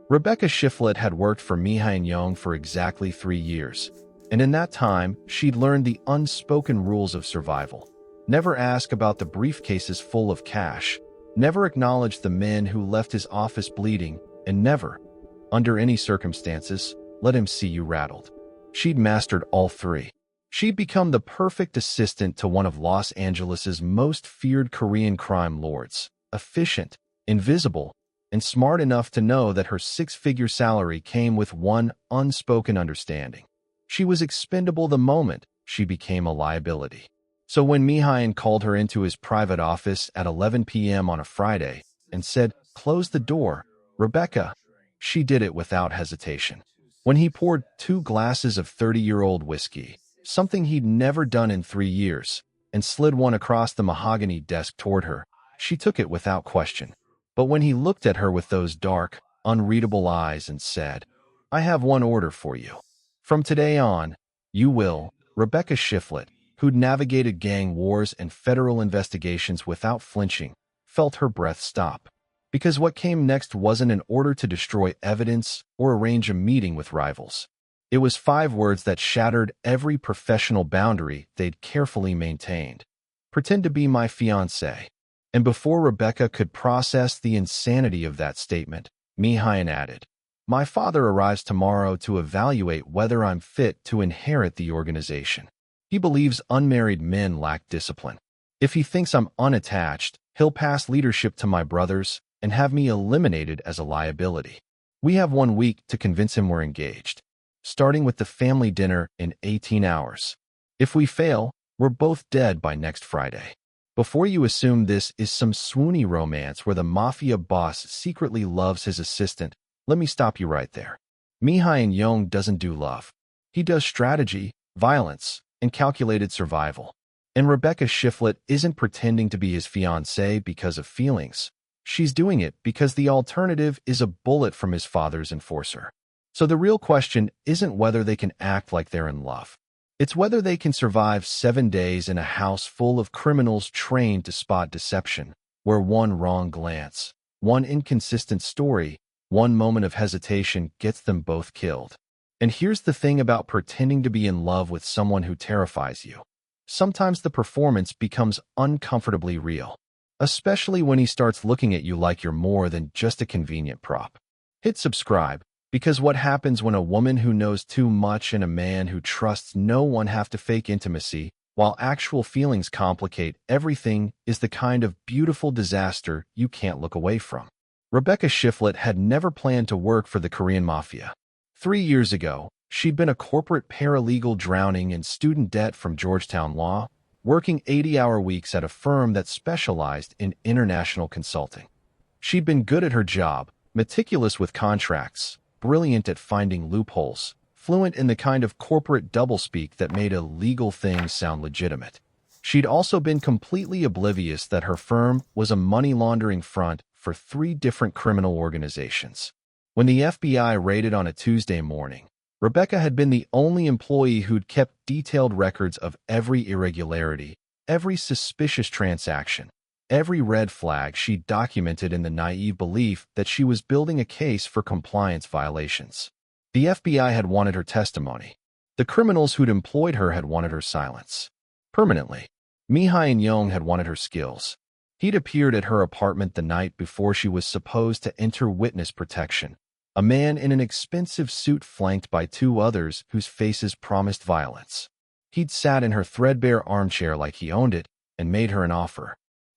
Rebecca Shiflett had worked for Mihain Young for exactly 3 years, and in that time, she'd learned the unspoken rules of survival. Never ask about the briefcases full of cash, never acknowledge the men who left his office bleeding, and never, under any circumstances, let him see you rattled. She'd mastered all three. She'd become the perfect assistant to one of Los Angeles's most feared Korean crime lords, efficient, invisible, and smart enough to know that her six-figure salary came with one unspoken understanding. She was expendable the moment she became a liability. So when Mihain called her into his private office at 11 p.m. on a Friday and said, "Close the door, Rebecca," she did it without hesitation. When he poured 2 glasses of 30-year-old whiskey, something he'd never done in 3 years, and slid one across the mahogany desk toward her, she took it without question. But when he looked at her with those dark, unreadable eyes and said, "I have one order for you. From today on, you will," Rebecca Shiflett, who'd navigated gang wars and federal investigations without flinching, felt her breath stop. Because what came next wasn't an order to destroy evidence or arrange a meeting with rivals. It was 5 words that shattered every professional boundary they'd carefully maintained. "Pretend to be my fiancé." And before Rebecca could process the insanity of that statement, Mihain added, "My father arrives tomorrow to evaluate whether I'm fit to inherit the organization. He believes unmarried men lack discipline. If he thinks I'm unattached, he'll pass leadership to my brothers and have me eliminated as a liability. We have 1 week to convince him we're engaged, starting with the family dinner in 18 hours. If we fail, we're both dead by next Friday. Before you assume this is some swoony romance where the Mafia boss secretly loves his assistant, let me stop you right there. Mihain Young doesn't do love. He does strategy, violence, and calculated survival. And Rebecca Shiflett isn't pretending to be his fiancée because of feelings. She's doing it because the alternative is a bullet from his father's enforcer. So the real question isn't whether they can act like they're in love. It's whether they can survive 7 days in a house full of criminals trained to spot deception, where one wrong glance, one inconsistent story, one moment of hesitation gets them both killed. And here's the thing about pretending to be in love with someone who terrifies you. Sometimes the performance becomes uncomfortably real, especially when he starts looking at you like you're more than just a convenient prop. Hit subscribe, because what happens when a woman who knows too much and a man who trusts no one have to fake intimacy, while actual feelings complicate everything, is the kind of beautiful disaster you can't look away from. Rebecca Shiflett had never planned to work for the Korean Mafia. 3 years ago, she'd been a corporate paralegal drowning in student debt from Georgetown Law, working 80-hour weeks at a firm that specialized in international consulting. She'd been good at her job, meticulous with contracts, brilliant at finding loopholes, fluent in the kind of corporate doublespeak that made a legal thing sound legitimate. She'd also been completely oblivious that her firm was a money laundering front for 3 different criminal organizations. When the FBI raided on a Tuesday morning, Rebecca had been the only employee who'd kept detailed records of every irregularity, every suspicious transaction, every red flag. She documented in the naive belief that she was building a case for compliance violations. The FBI had wanted her testimony. The criminals who'd employed her had wanted her silence. Permanently. Mihain Young had wanted her skills. He'd appeared at her apartment the night before she was supposed to enter witness protection, a man in an expensive suit flanked by 2 others whose faces promised violence. He'd sat in her threadbare armchair like he owned it and made her an offer.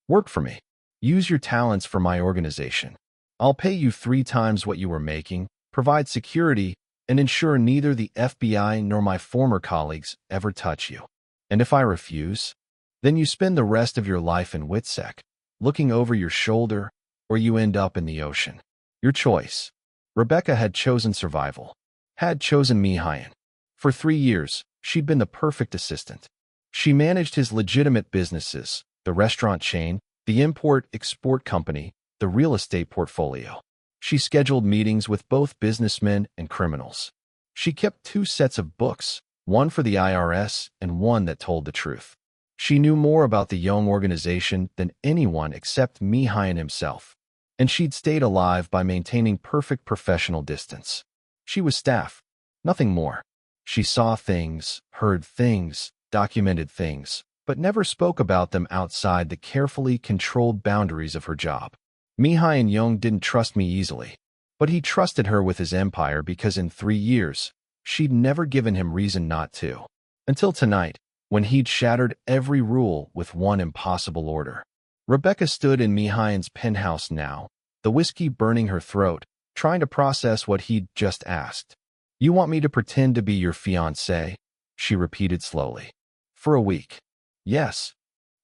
"Work for me. Use your talents for my organization. I'll pay you 3 times what you were making, provide security, and ensure neither the FBI nor my former colleagues ever touch you. And if I refuse, then you spend the rest of your life in WITSEC, looking over your shoulder, or you end up in the ocean. Your choice." Rebecca had chosen survival, had chosen Mihain. For 3 years, she'd been the perfect assistant. She managed his legitimate businesses, the restaurant chain, the import-export company, the real estate portfolio. She scheduled meetings with both businessmen and criminals. She kept 2 sets of books, one for the IRS and one that told the truth. She knew more about the Young organization than anyone except Mihain himself. and she'd stayed alive by maintaining perfect professional distance. She was staff, nothing more. She saw things, heard things, documented things, but never spoke about them outside the carefully controlled boundaries of her job. Mihai and Young didn't trust me easily, but he trusted her with his empire because in 3 years, she'd never given him reason not to. Until tonight, when he'd shattered every rule with one impossible order. Rebecca stood in Mihai's penthouse now, the whiskey burning her throat, trying to process what he'd just asked. "You want me to pretend to be your fiancé?" she repeated slowly. "For a week." "Yes."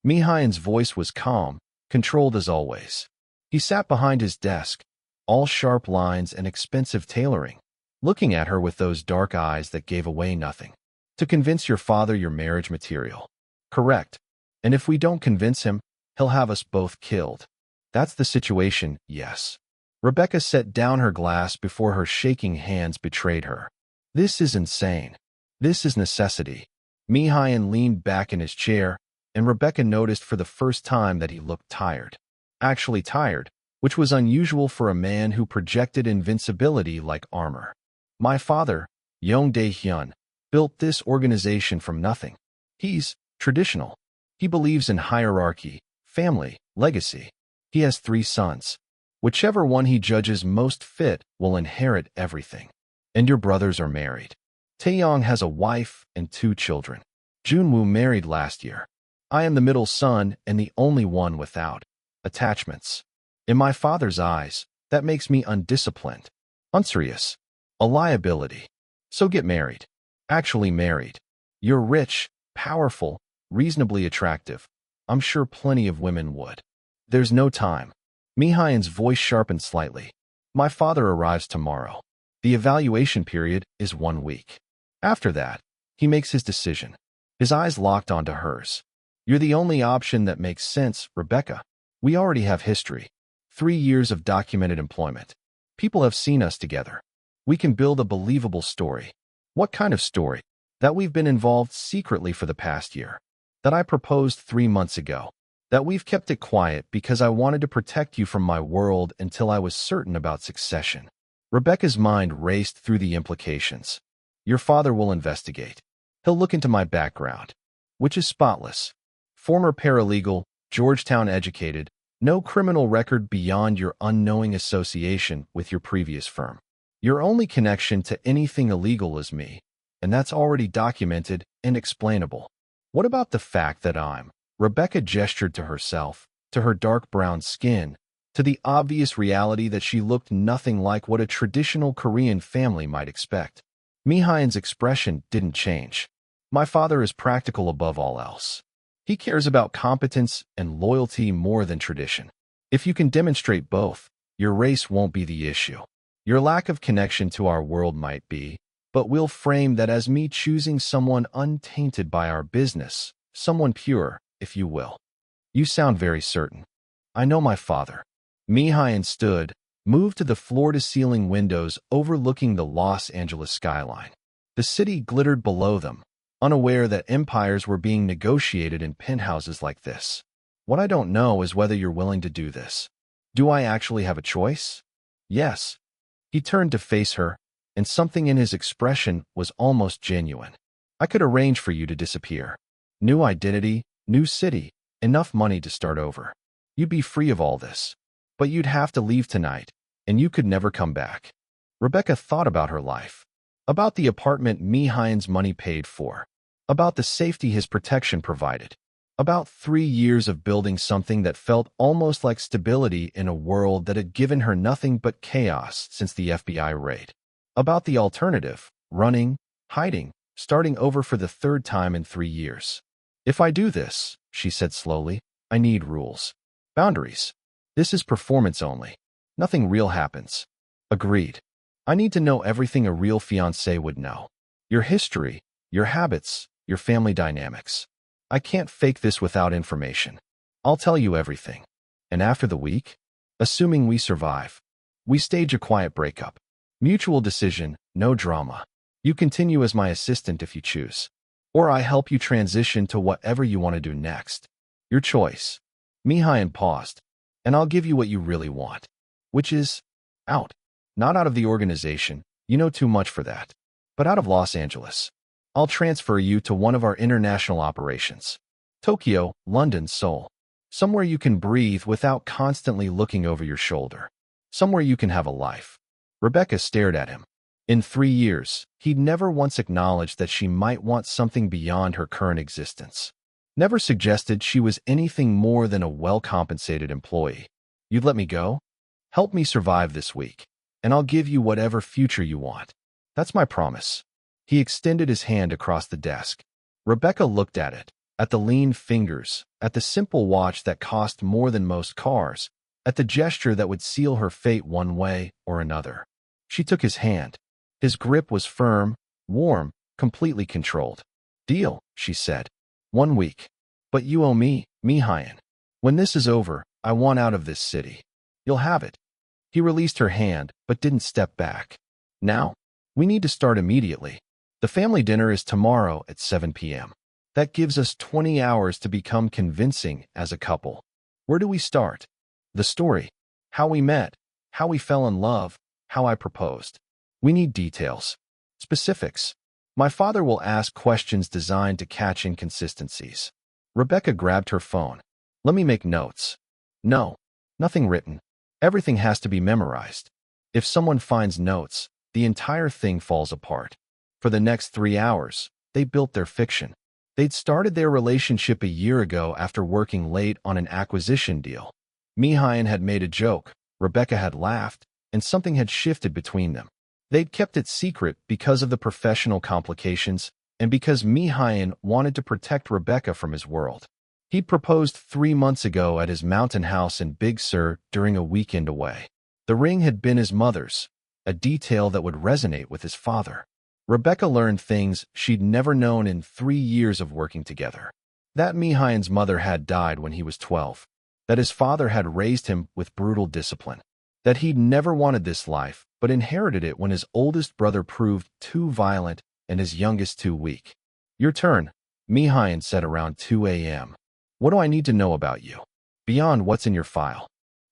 Mihai's voice was calm, controlled as always. He sat behind his desk, all sharp lines and expensive tailoring, looking at her with those dark eyes that gave away nothing. "To convince your father you're marriage material." "Correct. And if we don't convince him, he'll have us both killed." "That's the situation, yes." Rebecca set down her glass before her shaking hands betrayed her. "This is insane. This is necessity." Mihai leaned back in his chair, and Rebecca noticed for the first time that he looked tired. Actually tired, which was unusual for a man who projected invincibility like armor. "My father, Yong Dae-hyun, built this organization from nothing. He's traditional. He believes in hierarchy, family, legacy. He has 3 sons. Whichever one he judges most fit will inherit everything. And your brothers are married. Taeyong has a wife and 2 children. Junwoo married last year. I am the middle son and the only one without attachments. In my father's eyes, that makes me undisciplined, unserious, a liability. So get married. Actually married. You're rich, powerful, reasonably attractive. I'm sure plenty of women would. There's no time." Mihai's voice sharpened slightly. "My father arrives tomorrow. The evaluation period is 1 week. After that, he makes his decision." His eyes locked onto hers. "You're the only option that makes sense, Rebecca. We already have history. 3 years of documented employment. People have seen us together. We can build a believable story." "What kind of story?" "That we've been involved secretly for the past year. That I proposed 3 months ago. That we've kept it quiet because I wanted to protect you from my world until I was certain about succession." Rebecca's mind raced through the implications. "Your father will investigate. He'll look into my background, which is spotless. Former paralegal, Georgetown educated, no criminal record beyond your unknowing association with your previous firm. Your only connection to anything illegal is me, and that's already documented and explainable. What about the fact that I'm—" Rebecca gestured to herself, to her dark brown skin, to the obvious reality that she looked nothing like what a traditional Korean family might expect. Mihai's expression didn't change. "My father is practical above all else. He cares about competence and loyalty more than tradition. If you can demonstrate both, your race won't be the issue. Your lack of connection to our world might be, but we'll frame that as me choosing someone untainted by our business, someone pure, if you will." "You sound very certain." "I know my father." Mihai stood, moved to the floor-to-ceiling windows overlooking the Los Angeles skyline. The city glittered below them, unaware that empires were being negotiated in penthouses like this. "What I don't know is whether you're willing to do this. Do I actually have a choice?" "Yes." He turned to face her, and something in his expression was almost genuine. "I could arrange for you to disappear. New identity, new city, enough money to start over. You'd be free of all this. But you'd have to leave tonight, and you could never come back." Rebecca thought about her life, about the apartment Mihai's money paid for, about the safety his protection provided, about 3 years of building something that felt almost like stability in a world that had given her nothing but chaos since the FBI raid, about the alternative, running, hiding, starting over for the 3rd time in 3 years. "If I do this," she said slowly, "I need rules. Boundaries. This is performance only. Nothing real happens." "Agreed. I need to know everything a real fiancé would know. Your history, your habits, your family dynamics. I can't fake this without information. I'll tell you everything. And after the week, assuming we survive, we stage a quiet breakup. Mutual decision, no drama. You continue as my assistant if you choose. Or I help you transition to whatever you want to do next. Your choice." Mihai paused. "And I'll give you what you really want." which is out. Not out of the organization, you know too much for that, but out of Los Angeles. I'll transfer you to one of our international operations. Tokyo, London, Seoul. Somewhere you can breathe without constantly looking over your shoulder. Somewhere you can have a life. Rebecca stared at him. In 3 years, he'd never once acknowledged that she might want something beyond her current existence. Never suggested she was anything more than a well-compensated employee. You'd let me go? Help me survive this week, and I'll give you whatever future you want. That's my promise. He extended his hand across the desk. Rebecca looked at it, at the lean fingers, at the simple watch that cost more than most cars, at the gesture that would seal her fate one way or another. She took his hand. His grip was firm, warm, completely controlled. Deal, she said. 1 week. But you owe me, Mihayan. When this is over, I want out of this city. You'll have it. He released her hand, but didn't step back. Now? We need to start immediately. The family dinner is tomorrow at 7 p.m. That gives us 20 hours to become convincing as a couple. Where do we start? The story. How we met. How we fell in love. How I proposed. We need details. Specifics. My father will ask questions designed to catch inconsistencies. Rebecca grabbed her phone. Let me make notes. No. Nothing written. Everything has to be memorized. If someone finds notes, the entire thing falls apart. For the next 3 hours, they built their fiction. They'd started their relationship a year ago after working late on an acquisition deal. Mihayan had made a joke, Rebecca had laughed, and something had shifted between them. They'd kept it secret because of the professional complications and because Mihayan wanted to protect Rebecca from his world. He'd proposed 3 months ago at his mountain house in Big Sur during a weekend away. The ring had been his mother's, a detail that would resonate with his father. Rebecca learned things she'd never known in 3 years of working together. That Mihayan's mother had died when he was 12. That his father had raised him with brutal discipline. That he'd never wanted this life, but inherited it when his oldest brother proved too violent and his youngest too weak. Your turn, Mihayan said around 2 a.m. What do I need to know about you? Beyond what's in your file.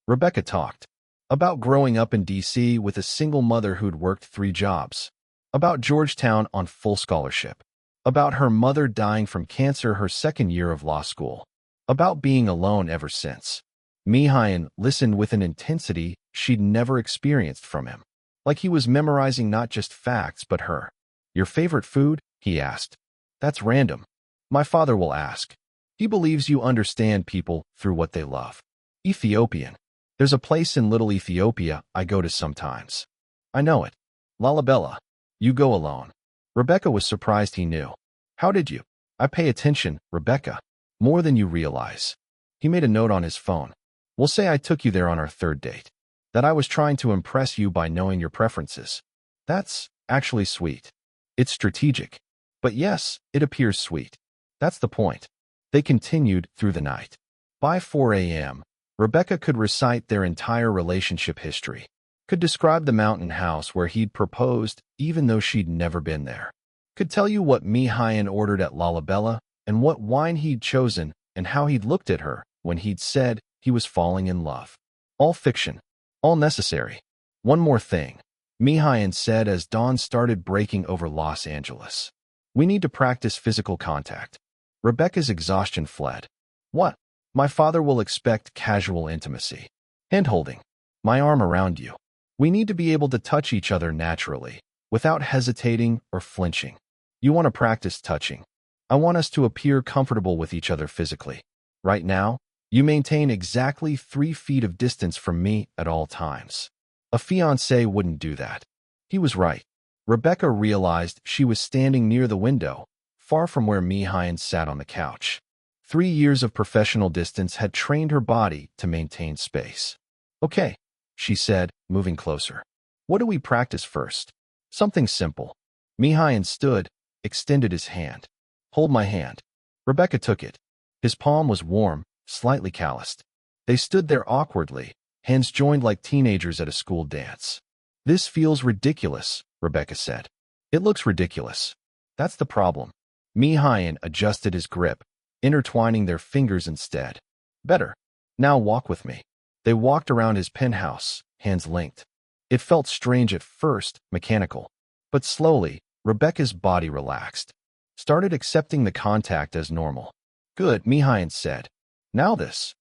Rebecca talked. About growing up in D.C. with a single mother who'd worked 3 jobs. About Georgetown on full scholarship. About her mother dying from cancer her 2nd year of law school. About being alone ever since. Mihayan listened with an intensity she'd never experienced from him. Like he was memorizing not just facts but her. Your favorite food? He asked. That's random. My father will ask. He believes you understand people through what they love. Ethiopian. There's a place in Little Ethiopia I go to sometimes. I know it. Lalibela. You go alone. Rebecca was surprised he knew. How did you? I pay attention, Rebecca. More than you realize. He made a note on his phone. We'll say I took you there on our 3rd date. That I was trying to impress you by knowing your preferences. That's actually sweet. It's strategic. But yes, it appears sweet. That's the point. They continued through the night. By 4 a.m., Rebecca could recite their entire relationship history. Could describe the mountain house where he'd proposed even though she'd never been there. Could tell you what Mihayan ordered at Lalibela and what wine he'd chosen and how he'd looked at her when he'd said he was falling in love. All fiction. All necessary. One more thing, Mihayan said as dawn started breaking over Los Angeles. We need to practice physical contact. Rebecca's exhaustion fled. What? My father will expect casual intimacy. Hand-holding. My arm around you. We need to be able to touch each other naturally, without hesitating or flinching. You want to practice touching. I want us to appear comfortable with each other physically. Right now, you maintain exactly 3 feet of distance from me at all times. A fiancé wouldn't do that. He was right. Rebecca realized she was standing near the window, far from where Mihayan sat on the couch. 3 years of professional distance had trained her body to maintain space. Okay, she said, moving closer. What do we practice first? Something simple. Mihayan stood, extended his hand. Hold my hand. Rebecca took it. His palm was warm, slightly calloused. They stood there awkwardly, hands joined like teenagers at a school dance. This feels ridiculous, Rebecca said. It looks ridiculous. That's the problem. Mihayan adjusted his grip, intertwining their fingers instead. Better. Now walk with me. They walked around his penthouse, hands linked. It felt strange at first, mechanical. But slowly, Rebecca's body relaxed, started accepting the contact as normal. Good, Mihain said. Now this.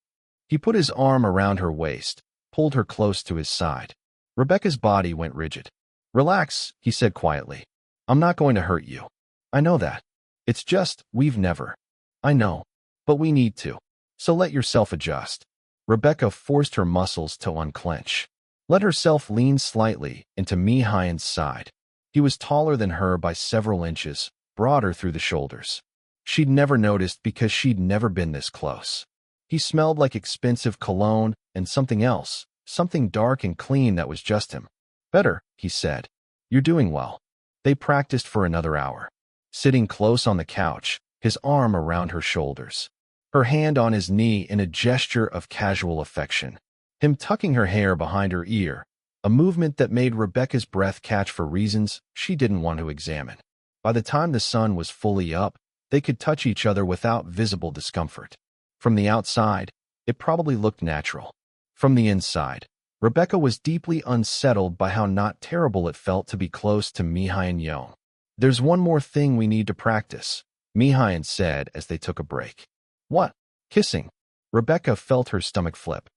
He put his arm around her waist, pulled her close to his side. Rebecca's body went rigid. Relax, he said quietly. I'm not going to hurt you. I know that. It's just, we've never. I know. But we need to. So let yourself adjust. Rebecca forced her muscles to unclench. Let herself lean slightly into Mihain's side. He was taller than her by several inches, broader through the shoulders. She'd never noticed because she'd never been this close. He smelled like expensive cologne and something else, something dark and clean that was just him. Better, he said. You're doing well. They practiced for another hour. Sitting close on the couch, his arm around her shoulders, her hand on his knee in a gesture of casual affection. Him tucking her hair behind her ear, a movement that made Rebecca's breath catch for reasons she didn't want to examine. By the time the sun was fully up, they could touch each other without visible discomfort. From the outside, it probably looked natural. From the inside, Rebecca was deeply unsettled by how not terrible it felt to be close to Mihain Yong. There's one more thing we need to practice, Mihain said as they took a break. What? Kissing. Rebecca felt her stomach flip.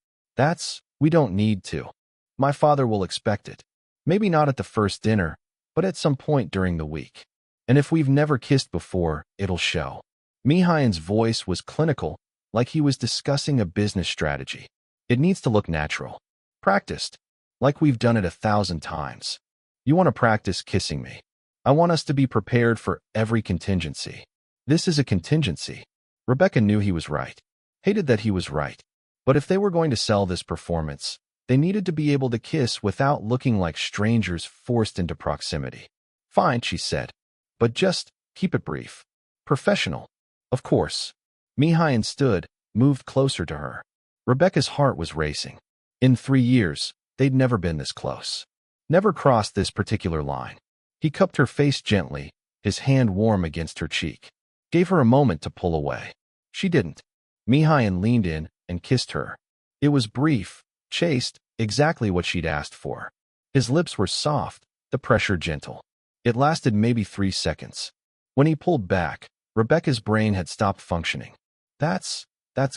We don't need to. My father will expect it. Maybe not at the first dinner, but at some point during the week. And if we've never kissed before, it'll show. Mihain's voice was clinical, like he was discussing a business strategy. It needs to look natural. Practiced. Like we've done it 1,000 times. You want to practice kissing me. I want us to be prepared for every contingency. This is a contingency. Rebecca knew he was right. Hated that he was right. But if they were going to sell this performance, they needed to be able to kiss without looking like strangers forced into proximity. Fine, she said. But just keep it brief. Professional. Of course. Mihain stood, moved closer to her. Rebecca's heart was racing. In 3 years, they'd never been this close. Never crossed this particular line. He cupped her face gently, his hand warm against her cheek. Gave her a moment to pull away. She didn't. Mihain leaned in and kissed her. It was brief, chaste, exactly what she'd asked for. His lips were soft, the pressure gentle. It lasted maybe 3 seconds. When he pulled back, Rebecca's brain had stopped functioning. That's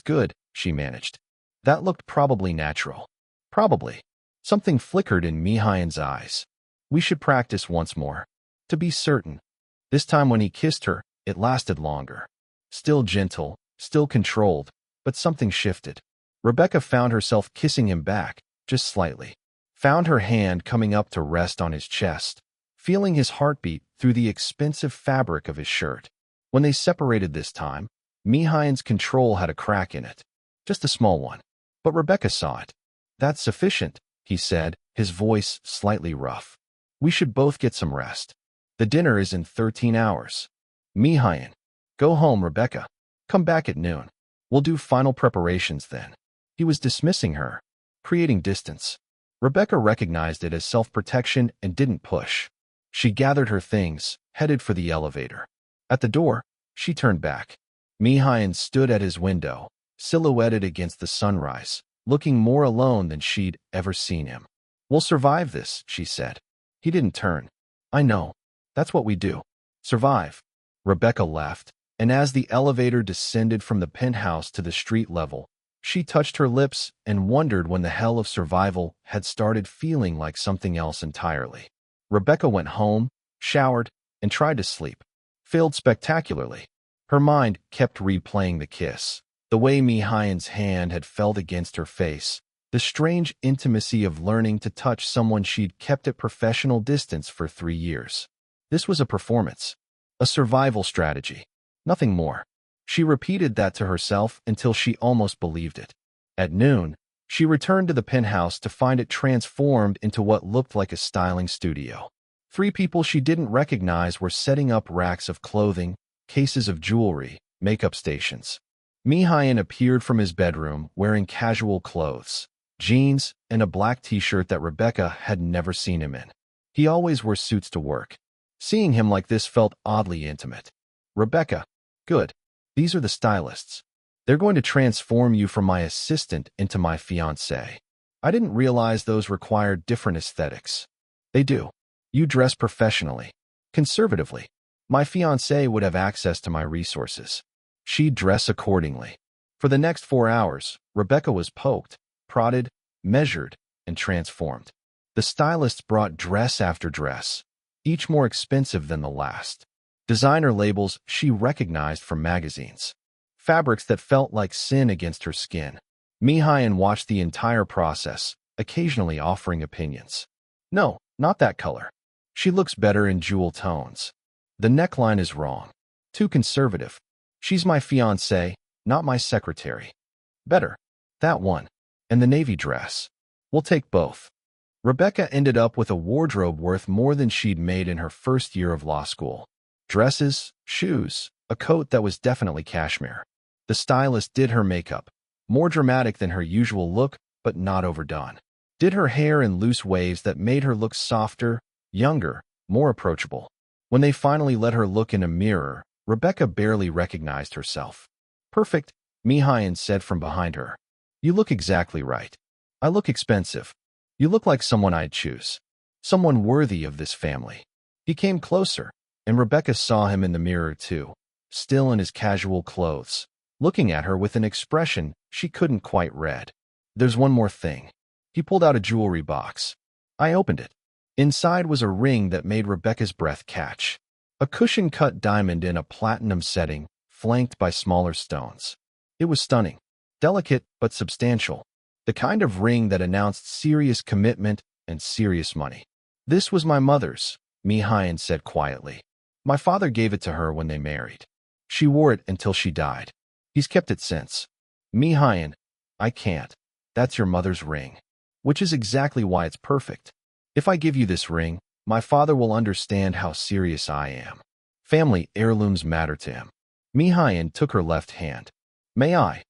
good, she managed. That looked probably natural. Probably. Something flickered in Mihain's eyes. We should practice once more. To be certain. This time when he kissed her, it lasted longer. Still gentle, still controlled, but something shifted. Rebecca found herself kissing him back, just slightly. Found her hand coming up to rest on his chest, feeling his heartbeat through the expensive fabric of his shirt. When they separated this time, Mihain's control had a crack in it. Just a small one. But Rebecca saw it. That's sufficient, he said, his voice slightly rough. We should both get some rest. The dinner is in 13 hours. Mihain. Go home, Rebecca. Come back at noon. We'll do final preparations then. He was dismissing her, creating distance. Rebecca recognized it as self-protection and didn't push. She gathered her things, headed for the elevator. At the door, she turned back. Mihain stood at his window, silhouetted against the sunrise, looking more alone than she'd ever seen him. We'll survive this, she said. He didn't turn. I know. That's what we do. Survive. Rebecca laughed, and as the elevator descended from the penthouse to the street level, she touched her lips and wondered when the hell of survival had started feeling like something else entirely. Rebecca went home, showered, and tried to sleep. Failed spectacularly. Her mind kept replaying the kiss, the way Mihain's hand had felt against her face, the strange intimacy of learning to touch someone she'd kept at professional distance for 3 years. This was a performance, a survival strategy, nothing more. She repeated that to herself until she almost believed it. At noon, she returned to the penthouse to find it transformed into what looked like a styling studio. 3 people she didn't recognize were setting up racks of clothing, cases of jewelry, makeup stations. Mihain appeared from his bedroom wearing casual clothes, jeans, and a black t-shirt that Rebecca had never seen him in. He always wore suits to work. Seeing him like this felt oddly intimate. Rebecca, good. These are the stylists. They're going to transform you from my assistant into my fiancé. I didn't realize those required different aesthetics. They do. You dress professionally, conservatively. My fiancée would have access to my resources. She'd dress accordingly. For the next 4 hours, Rebecca was poked, prodded, measured, and transformed. The stylists brought dress after dress, each more expensive than the last. Designer labels she recognized from magazines. Fabrics that felt like sin against her skin. Mihayan watched the entire process, occasionally offering opinions. No, not that color. She looks better in jewel tones. The neckline is wrong. Too conservative. She's my fiancée, not my secretary. Better. That one. And the navy dress. We'll take both. Rebecca ended up with a wardrobe worth more than she'd made in her first year of law school. Dresses, shoes, a coat that was definitely cashmere. The stylist did her makeup. More dramatic than her usual look, but not overdone. Did her hair in loose waves that made her look softer, younger, more approachable. When they finally let her look in a mirror, Rebecca barely recognized herself. Perfect, Mihayan said from behind her. You look exactly right. I look expensive. You look like someone I'd choose. Someone worthy of this family. He came closer, and Rebecca saw him in the mirror too, still in his casual clothes, looking at her with an expression she couldn't quite read. There's one more thing. He pulled out a jewelry box. I opened it. Inside was a ring that made Rebecca's breath catch. A cushion-cut diamond in a platinum setting, flanked by smaller stones. It was stunning. Delicate, but substantial. The kind of ring that announced serious commitment and serious money. This was my mother's, Mihayan said quietly. My father gave it to her when they married. She wore it until she died. He's kept it since. Mihayan, I can't. That's your mother's ring. Which is exactly why it's perfect. If I give you this ring, my father will understand how serious I am. Family heirlooms matter to him. Mihayan took her left hand. May I?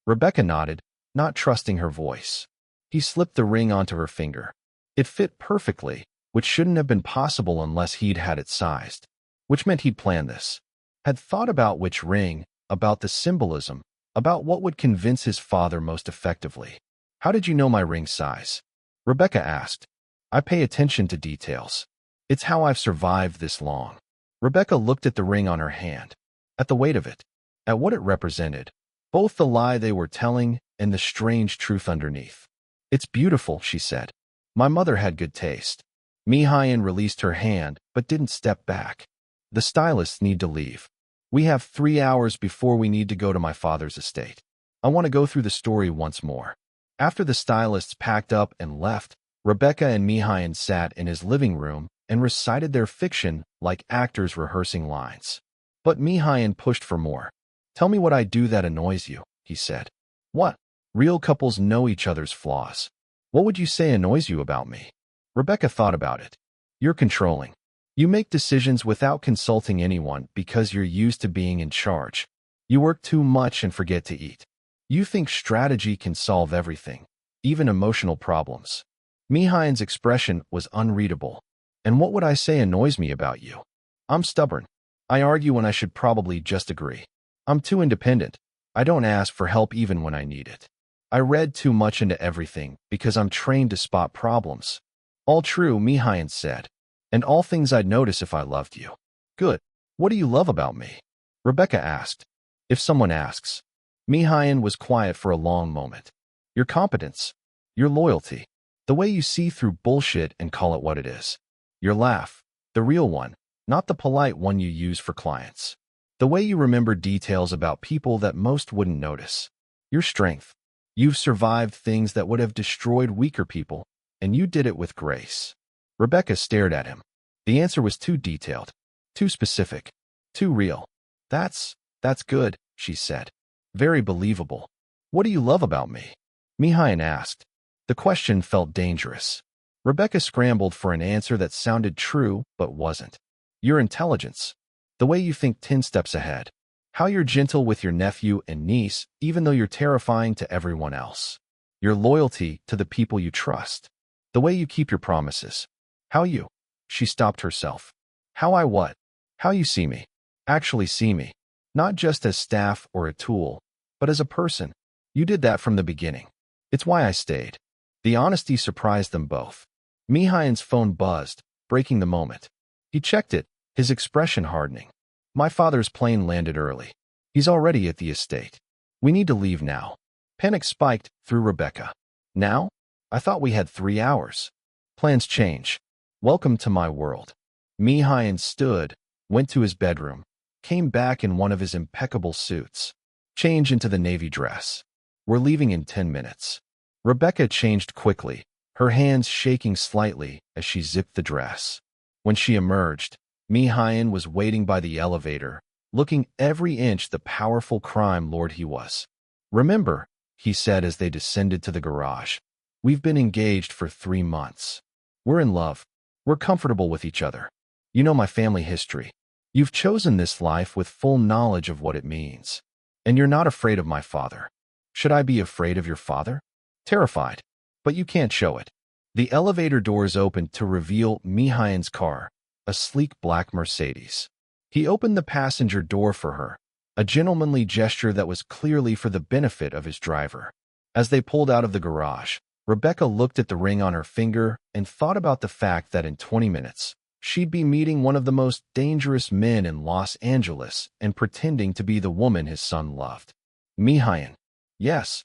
Rebecca nodded, not trusting her voice. He slipped the ring onto her finger. It fit perfectly, which shouldn't have been possible unless he'd had it sized. Which meant he'd planned this. Had thought about which ring, about the symbolism, about what would convince his father most effectively. How did you know my ring size? Rebecca asked. I pay attention to details. It's how I've survived this long. Rebecca looked at the ring on her hand, at the weight of it, at what it represented, both the lie they were telling and the strange truth underneath. It's beautiful, she said. My mother had good taste. Mihayan released her hand, but didn't step back. The stylists need to leave. We have 3 hours before we need to go to my father's estate. I want to go through the story once more. After the stylists packed up and left, Rebecca and Mihayan sat in his living room and recited their fiction like actors rehearsing lines. But Mihayan pushed for more. Tell me what I do that annoys you, he said. What? Real couples know each other's flaws. What would you say annoys you about me? Rebecca thought about it. You're controlling. You make decisions without consulting anyone because you're used to being in charge. You work too much and forget to eat. You think strategy can solve everything, even emotional problems. Mihayan's expression was unreadable. And what would I say annoys me about you? I'm stubborn. I argue when I should probably just agree. I'm too independent. I don't ask for help even when I need it. I read too much into everything because I'm trained to spot problems. All true, Mihayan said. And all things I'd notice if I loved you. Good. What do you love about me? Rebecca asked. If someone asks. Mihayan was quiet for a long moment. Your competence. Your loyalty. The way you see through bullshit and call it what it is. Your laugh. The real one, not the polite one you use for clients. The way you remember details about people that most wouldn't notice. Your strength. You've survived things that would have destroyed weaker people, and you did it with grace. Rebecca stared at him. The answer was too detailed, too specific, too real. That's good, she said. Very believable. What do you love about me? Mihayan asked. The question felt dangerous. Rebecca scrambled for an answer that sounded true but wasn't. Your intelligence. The way you think 10 steps ahead. How you're gentle with your nephew and niece even though you're terrifying to everyone else. Your loyalty to the people you trust. The way you keep your promises. How you. She stopped herself. How I what? How you see me. Actually see me. Not just as staff or a tool, but as a person. You did that from the beginning. It's why I stayed. The honesty surprised them both. Mihail's phone buzzed, breaking the moment. He checked it, his expression hardening. My father's plane landed early. He's already at the estate. We need to leave now. Panic spiked through Rebecca. Now? I thought we had 3 hours. Plans change. Welcome to my world. Mihail stood, went to his bedroom, came back in one of his impeccable suits. Change into the navy dress. We're leaving in 10 minutes. Rebecca changed quickly, her hands shaking slightly as she zipped the dress. When she emerged, Mihail was waiting by the elevator, looking every inch the powerful crime lord he was. Remember, he said as they descended to the garage, we've been engaged for 3 months. We're in love. We're comfortable with each other. You know my family history. You've chosen this life with full knowledge of what it means. And you're not afraid of my father. Should I be afraid of your father? Terrified. But you can't show it. The elevator doors opened to reveal Mihail's car, a sleek black Mercedes. He opened the passenger door for her, a gentlemanly gesture that was clearly for the benefit of his driver. As they pulled out of the garage, Rebecca looked at the ring on her finger and thought about the fact that in 20 minutes, she'd be meeting one of the most dangerous men in Los Angeles and pretending to be the woman his son loved. Mihail. Yes.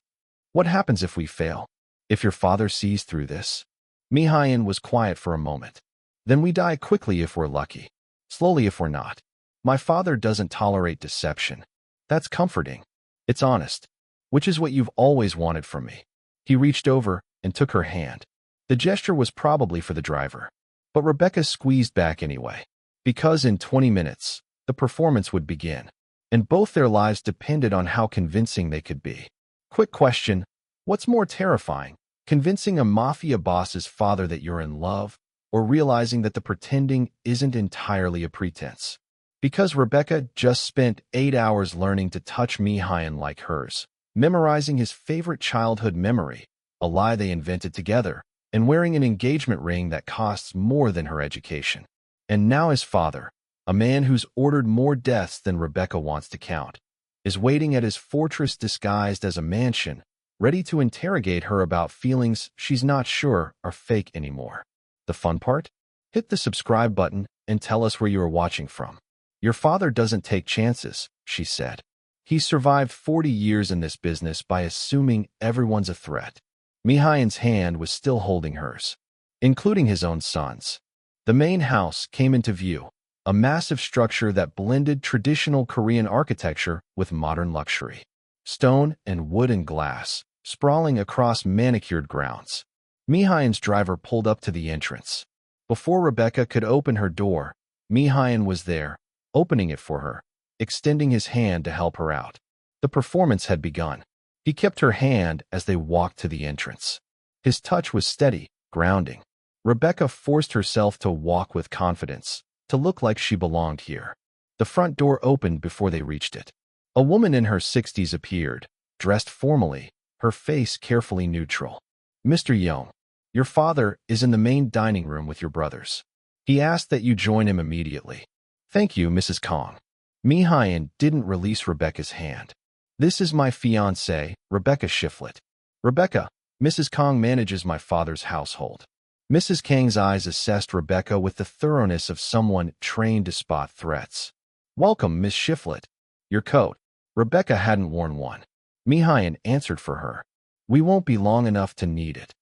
What happens if we fail? If your father sees through this? Mihail was quiet for a moment. Then we die quickly if we're lucky. Slowly if we're not. My father doesn't tolerate deception. That's comforting. It's honest. Which is what you've always wanted from me. He reached over and took her hand. The gesture was probably for the driver. But Rebecca squeezed back anyway. Because in 20 minutes, the performance would begin. And both their lives depended on how convincing they could be. Quick question. What's more terrifying? Convincing a mafia boss's father that you're in love, or realizing that the pretending isn't entirely a pretense? Because Rebecca just spent 8 hours learning to touch Mihail like hers, memorizing his favorite childhood memory, a lie they invented together, and wearing an engagement ring that costs more than her education. And now his father, a man who's ordered more deaths than Rebecca wants to count, is waiting at his fortress disguised as a mansion, ready to interrogate her about feelings she's not sure are fake anymore. The fun part? Hit the subscribe button and tell us where you are watching from. Your father doesn't take chances, she said. He's survived 40 years in this business by assuming everyone's a threat. Mihail's hand was still holding hers, including his own son's. The main house came into view, a massive structure that blended traditional Korean architecture with modern luxury. Stone and wood and glass, sprawling across manicured grounds. Mihail's driver pulled up to the entrance. Before Rebecca could open her door, Mihail was there, opening it for her, extending his hand to help her out. The performance had begun. He kept her hand as they walked to the entrance. His touch was steady, grounding. Rebecca forced herself to walk with confidence, to look like she belonged here. The front door opened before they reached it. A woman in her 60s appeared, dressed formally, her face carefully neutral. Mr. Young, your father is in the main dining room with your brothers. He asked that you join him immediately. Thank you, Mrs. Kong. Mihail didn't release Rebecca's hand. This is my fiancée, Rebecca Shiflett. Rebecca, Mrs. Kong manages my father's household. Mrs. Kang's eyes assessed Rebecca with the thoroughness of someone trained to spot threats. Welcome, Miss Shiflett. Your coat. Rebecca hadn't worn one. Mihail answered for her. We won't be long enough to need it.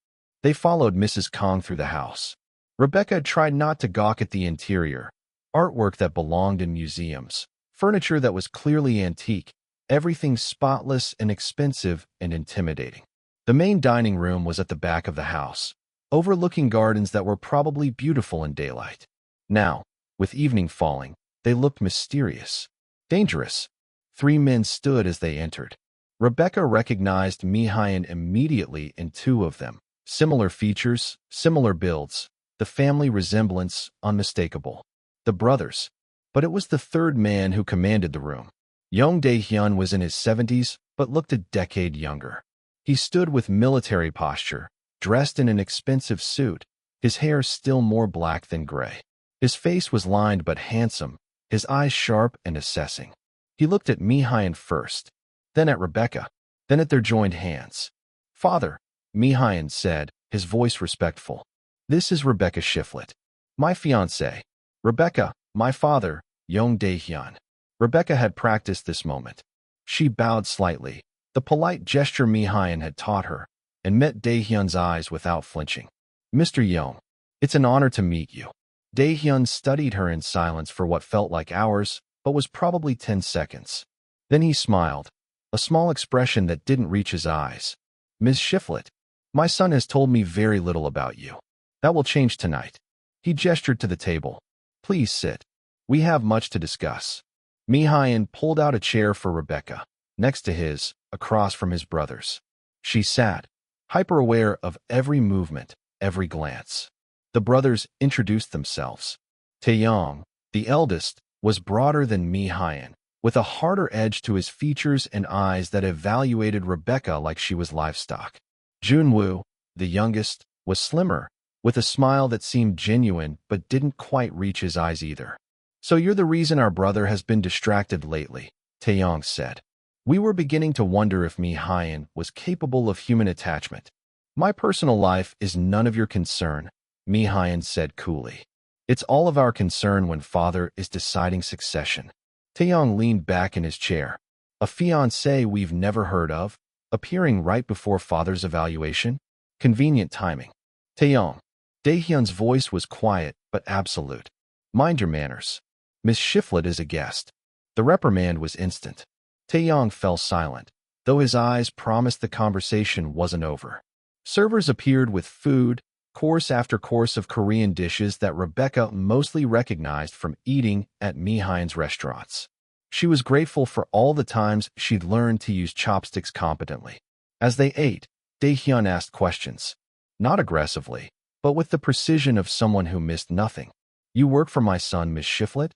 They followed Mrs. Kong through the house. Rebecca tried not to gawk at the interior. Artwork that belonged in museums. Furniture that was clearly antique. Everything spotless and expensive and intimidating. The main dining room was at the back of the house, overlooking gardens that were probably beautiful in daylight. Now, with evening falling, they looked mysterious. Dangerous. 3 men stood as they entered. Rebecca recognized Mihail immediately in 2 of them. Similar features, similar builds, the family resemblance unmistakable. The brothers. But it was the 3rd man who commanded the room. Young Dae-hyun was in his 70s, but looked a decade younger. He stood with military posture, dressed in an expensive suit, his hair still more black than gray. His face was lined but handsome, his eyes sharp and assessing. He looked at Mihail first, then at Rebecca, then at their joined hands. Father, Mihail said, his voice respectful. "This is Rebecca Shiflett, my fiancée. Rebecca, my father, Yong Dae-hyun." Rebecca had practiced this moment. She bowed slightly, the polite gesture Mi-hyun had taught her, and met Dae-hyun's eyes without flinching. "Mr. Yong, it's an honor to meet you." Dae-hyun studied her in silence for what felt like hours, but was probably 10 seconds. Then he smiled, a small expression that didn't reach his eyes. "Ms. Shiflett, my son has told me very little about you. That will change tonight." He gestured to the table. "Please sit. We have much to discuss." Mi-hyun pulled out a chair for Rebecca, next to his, across from his brother's. She sat, hyper-aware of every movement, every glance. The brothers introduced themselves. Taeyong, the eldest, was broader than Mi-hyun, with a harder edge to his features and eyes that evaluated Rebecca like she was livestock. Junwoo, the youngest, was slimmer, with a smile that seemed genuine but didn't quite reach his eyes either. "So you're the reason our brother has been distracted lately," Taeyong said. "We were beginning to wonder if Mi-hyun was capable of human attachment." "My personal life is none of your concern," Mi-hyun said coolly. "It's all of our concern when father is deciding succession." Taeyong leaned back in his chair. "A fiancé we've never heard of, appearing right before father's evaluation? Convenient timing." "Taeyong." Dae-hyun's voice was quiet but absolute. "Mind your manners. Miss Shiflett is a guest." The reprimand was instant. Taeyong fell silent, though his eyes promised the conversation wasn't over. Servers appeared with food, course after course of Korean dishes that Rebecca mostly recognized from eating at Mi-hyun's restaurants. She was grateful for all the times she'd learned to use chopsticks competently. As they ate, Dae-hyun asked questions. Not aggressively, but with the precision of someone who missed nothing. "You work for my son, Miss Shiflett?"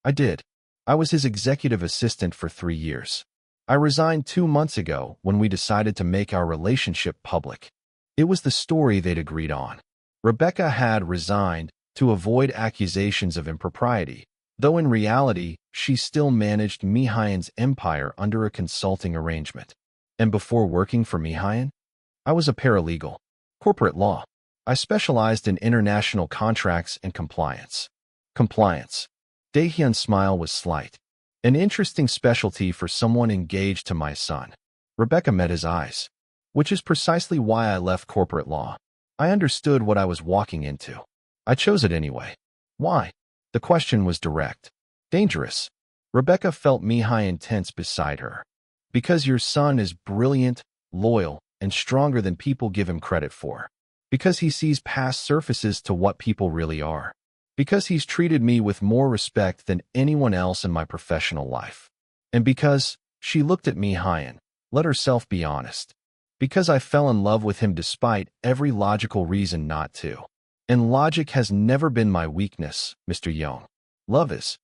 "I did. I was his executive assistant for 3 years. I resigned 2 months ago when we decided to make our relationship public." It was the story they'd agreed on. Rebecca had resigned to avoid accusations of impropriety, though in reality, she still managed Mi-hyun's empire under a consulting arrangement. "And before working for Mi-hyun, I was a paralegal. Corporate law. I specialized in international contracts and compliance." Compliance. Dae-hyun's smile was slight. "An interesting specialty for someone engaged to my son." Rebecca met his eyes. "Which is precisely why I left corporate law. I understood what I was walking into. I chose it anyway." "Why?" The question was direct. "Dangerous." Rebecca felt Mi-hyun tense beside her. "Because your son is brilliant, loyal, and stronger than people give him credit for. Because he sees past surfaces to what people really are. Because he's treated me with more respect than anyone else in my professional life. And because," she looked at Mi-hyun, let herself be honest, "because I fell in love with him despite every logical reason not to. And logic has never been my weakness, Mr. Yong. Love is."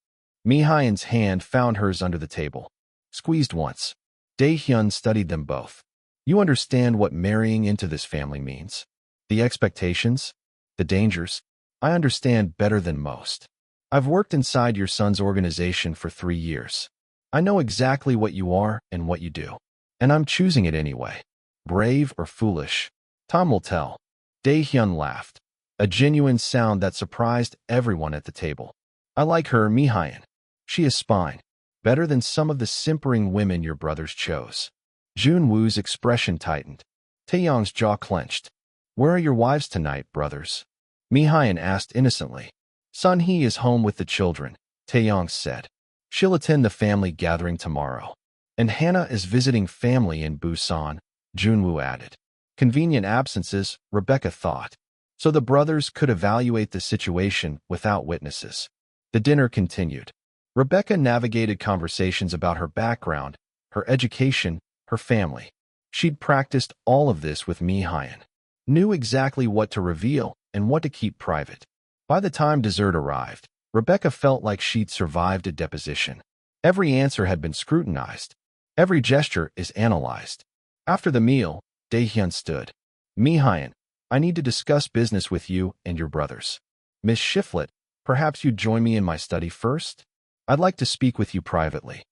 Mi-hyun's hand found hers under the table. Squeezed once. Dae-hyun studied them both. "You understand what marrying into this family means? The expectations? The dangers? I understand better than most. I've worked inside your son's organization for 3 years. I know exactly what you are and what you do. And I'm choosing it anyway. Brave or foolish? Time will tell." Dae-hyun laughed, a genuine sound that surprised everyone at the table. "I like her, Mi-hyun. She has spine. Better than some of the simpering women your brothers chose." Junwoo's expression tightened. Taeyong's jaw clenched. "Where are your wives tonight, brothers?" Mi-hyun asked innocently. "Sun-hee is home with the children," Taeyong said. "She'll attend the family gathering tomorrow. And Hannah is visiting family in Busan," Junwoo added. Convenient absences, Rebecca thought. So the brothers could evaluate the situation without witnesses. The dinner continued. Rebecca navigated conversations about her background, her education, her family. She'd practiced all of this with Mi-hyun. Knew exactly what to reveal and what to keep private. By the time dessert arrived, Rebecca felt like she'd survived a deposition. Every answer had been scrutinized. Every gesture is analyzed. After the meal, Dae-hyun stood. "Mi-hyun, I need to discuss business with you and your brothers. Miss Shiflett, perhaps you'd join me in my study first? I'd like to speak with you privately."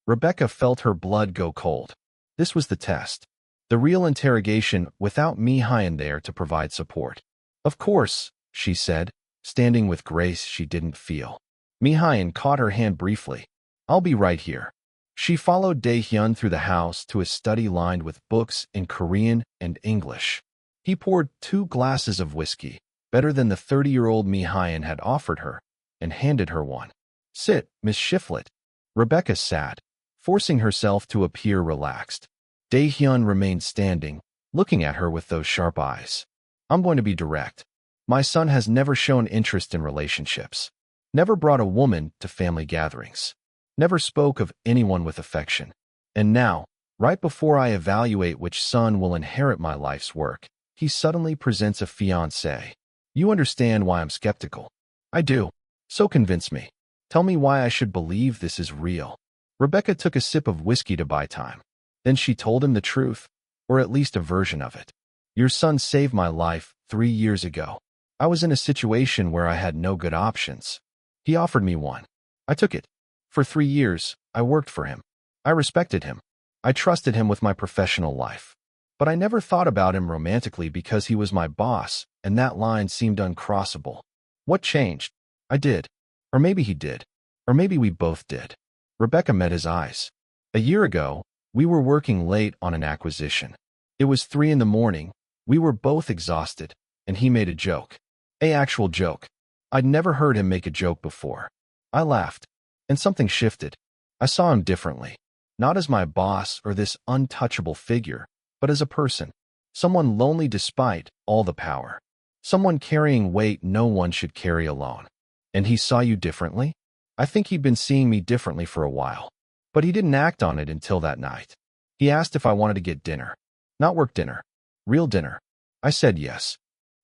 Rebecca felt her blood go cold. This was the test. The real interrogation without Mi-hyun there to provide support. Of course, she said, standing with grace she didn't feel. Mi-hyun caught her hand briefly. I'll be right here. She followed Dae-hyun through the house to a study lined with books in Korean and English. He poured 2 glasses of whiskey, better than the 30-year-old Mi-hyun had offered her, and handed her one. Sit, Miss Shiflett. Rebecca sat, forcing herself to appear relaxed. Dae-hyun remained standing, looking at her with those sharp eyes. I'm going to be direct. My son has never shown interest in relationships. Never brought a woman to family gatherings. Never spoke of anyone with affection. And now, right before I evaluate which son will inherit my life's work, he suddenly presents a fiancé. You understand why I'm skeptical. I do. So convince me. Tell me why I should believe this is real. Rebecca took a sip of whiskey to buy time. Then she told him the truth, or at least a version of it. Your son saved my life 3 years ago. I was in a situation where I had no good options. He offered me one. I took it. For 3 years, I worked for him. I respected him. I trusted him with my professional life. But I never thought about him romantically because he was my boss, and that line seemed uncrossable. What changed? I did. Or maybe he did. Or maybe we both did. Rebecca met his eyes. A year ago, we were working late on an acquisition. It was 3 in the morning. We were both exhausted, and he made a joke. An actual joke. I'd never heard him make a joke before. I laughed. And something shifted. I saw him differently. Not as my boss or this untouchable figure, but as a person. Someone lonely despite all the power. Someone carrying weight no one should carry alone. And he saw you differently? I think he'd been seeing me differently for a while. But he didn't act on it until that night. He asked if I wanted to get dinner. Not work dinner. Real dinner. I said yes.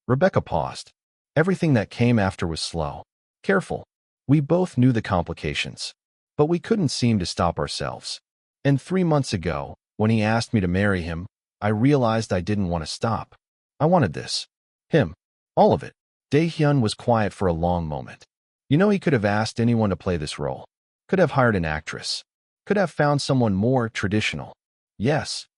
Rebecca paused. Everything that came after was slow. Careful. We both knew the complications, but we couldn't seem to stop ourselves. And 3 months ago, when he asked me to marry him, I realized I didn't want to stop. I wanted this. Him. All of it. Dae-hyun was quiet for a long moment. You know, he could have asked anyone to play this role. Could have hired an actress. Could have found someone more traditional. Yes.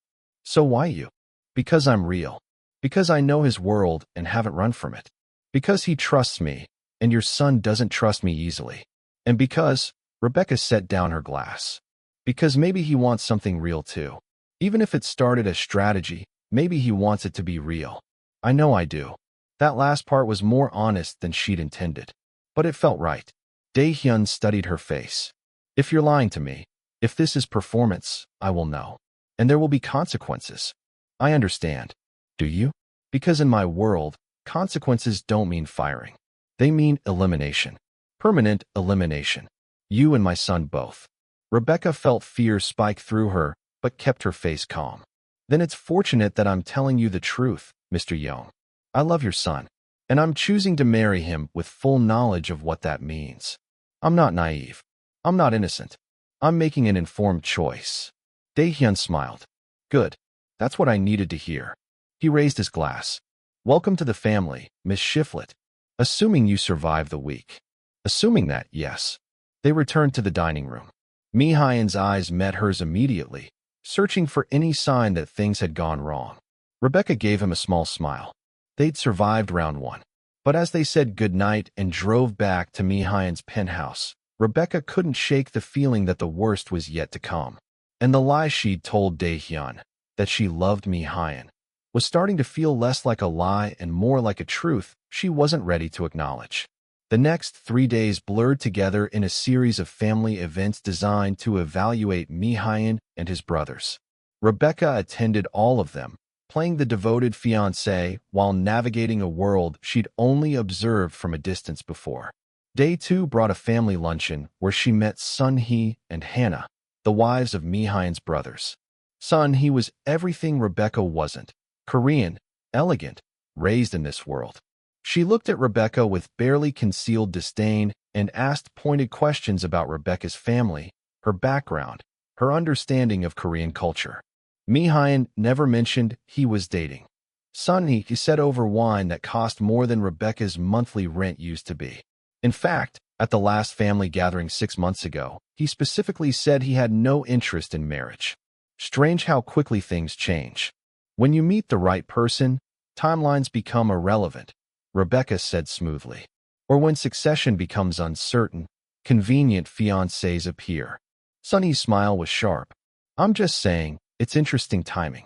So why you? Because I'm real. Because I know his world and haven't run from it. Because he trusts me. And your son doesn't trust me easily. And because, Rebecca set down her glass. Because maybe he wants something real too. Even if it started as strategy, maybe he wants it to be real. I know I do. That last part was more honest than she'd intended. But it felt right. Dae-hyun studied her face. If you're lying to me, if this is performance, I will know. And there will be consequences. I understand. Do you? Because in my world, consequences don't mean firing. They mean elimination. Permanent elimination. You and my son both. Rebecca felt fear spike through her, but kept her face calm. Then it's fortunate that I'm telling you the truth, Mr. Young. I love your son, and I'm choosing to marry him with full knowledge of what that means. I'm not naive. I'm not innocent. I'm making an informed choice. Dae-hyun smiled. Good. That's what I needed to hear. He raised his glass. Welcome to the family, Miss Shiflett. Assuming you survive the week. Assuming that, yes. They returned to the dining room. Mi-hyun's eyes met hers immediately, searching for any sign that things had gone wrong. Rebecca gave him a small smile. They'd survived round 1. But as they said goodnight and drove back to Mi-hyun's penthouse, Rebecca couldn't shake the feeling that the worst was yet to come. And the lie she'd told Dae-hyun, that she loved Mi-hyun, was starting to feel less like a lie and more like a truth she wasn't ready to acknowledge. The next 3 days blurred together in a series of family events designed to evaluate Mi-hyun and his brothers. Rebecca attended all of them, playing the devoted fiancé while navigating a world she'd only observed from a distance before. Day 2 brought a family luncheon where she met Sun-hee and Hannah, the wives of Mi-hyun's brothers. Sun-hee was everything Rebecca wasn't. Korean, elegant, raised in this world. She looked at Rebecca with barely concealed disdain and asked pointed questions about Rebecca's family, her background, her understanding of Korean culture. Mi-hyun never mentioned he was dating. Sun-hee said over wine that cost more than Rebecca's monthly rent used to be. In fact, at the last family gathering 6 months ago, he specifically said he had no interest in marriage. Strange how quickly things change. When you meet the right person, timelines become irrelevant, Rebecca said smoothly. Or when succession becomes uncertain, convenient fiancés appear. Sunny's smile was sharp. I'm just saying, it's interesting timing.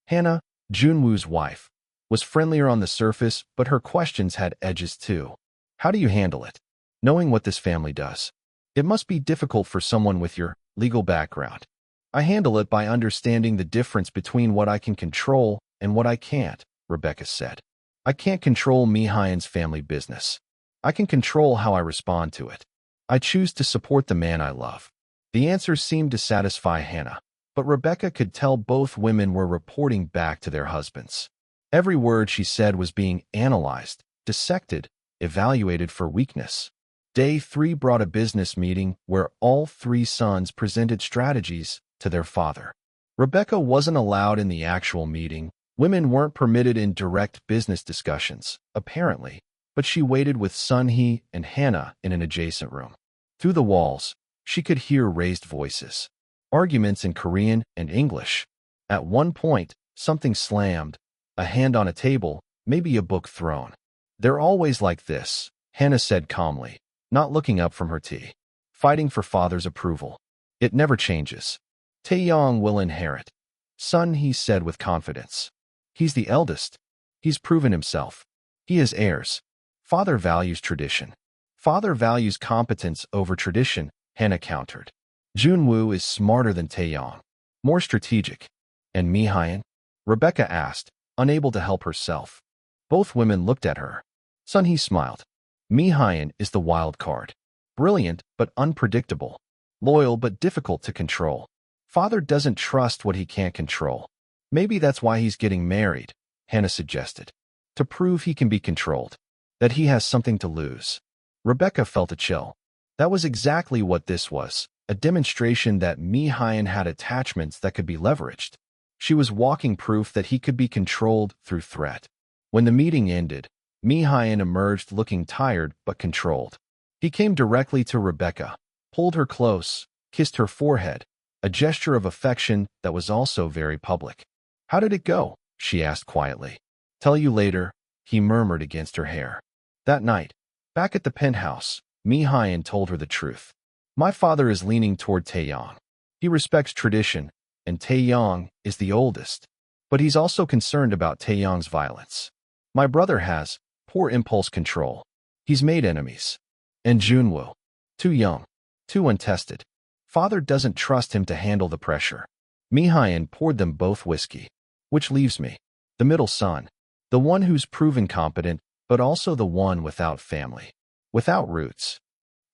Hannah, Junwoo's wife, was friendlier on the surface, but her questions had edges too. How do you handle it? Knowing what this family does. It must be difficult for someone with your legal background. I handle it by understanding the difference between what I can control and what I can't, Rebecca said. I can't control Mihayan's family business. I can control how I respond to it. I choose to support the man I love. The answer seemed to satisfy Hannah, but Rebecca could tell both women were reporting back to their husbands. Every word she said was being analyzed, dissected, evaluated for weakness. Day 3 brought a business meeting where all 3 sons presented strategies to their father. Rebecca wasn't allowed in the actual meeting. Women weren't permitted in direct business discussions, apparently, but she waited with Sunhee and Hannah in an adjacent room. Through the walls, she could hear raised voices, arguments in Korean and English. At one point, something slammed, a hand on a table, maybe a book thrown. They're always like this, Hannah said calmly, not looking up from her tea. Fighting for father's approval. It never changes. Taeyong will inherit. Sunhee said with confidence. He's the eldest. He's proven himself. He has heirs. Father values tradition. Father values competence over tradition, Hannah countered. Junwoo is smarter than Taeyong, more strategic. And Mihayan? Rebecca asked, unable to help herself. Both women looked at her. Sunhee smiled. Mihayan is the wild card. Brilliant but unpredictable. Loyal but difficult to control. Father doesn't trust what he can't control. Maybe that's why he's getting married, Hannah suggested. To prove he can be controlled. That he has something to lose. Rebecca felt a chill. That was exactly what this was, a demonstration that Mihayan had attachments that could be leveraged. She was walking proof that he could be controlled through threat. When the meeting ended, Mihayan emerged looking tired but controlled. He came directly to Rebecca, pulled her close, kissed her forehead, a gesture of affection that was also very public. How did it go? She asked quietly. Tell you later, he murmured against her hair. That night, back at the penthouse, Mihayan told her the truth. My father is leaning toward Taeyong. He respects tradition, and Taeyong is the oldest. But he's also concerned about Taeyong's violence. My brother has poor impulse control. He's made enemies. And Junwoo, too young, too untested. Father doesn't trust him to handle the pressure. Mihayan poured them both whiskey. Which leaves me, the middle son, the one who's proven competent, but also the one without family, without roots.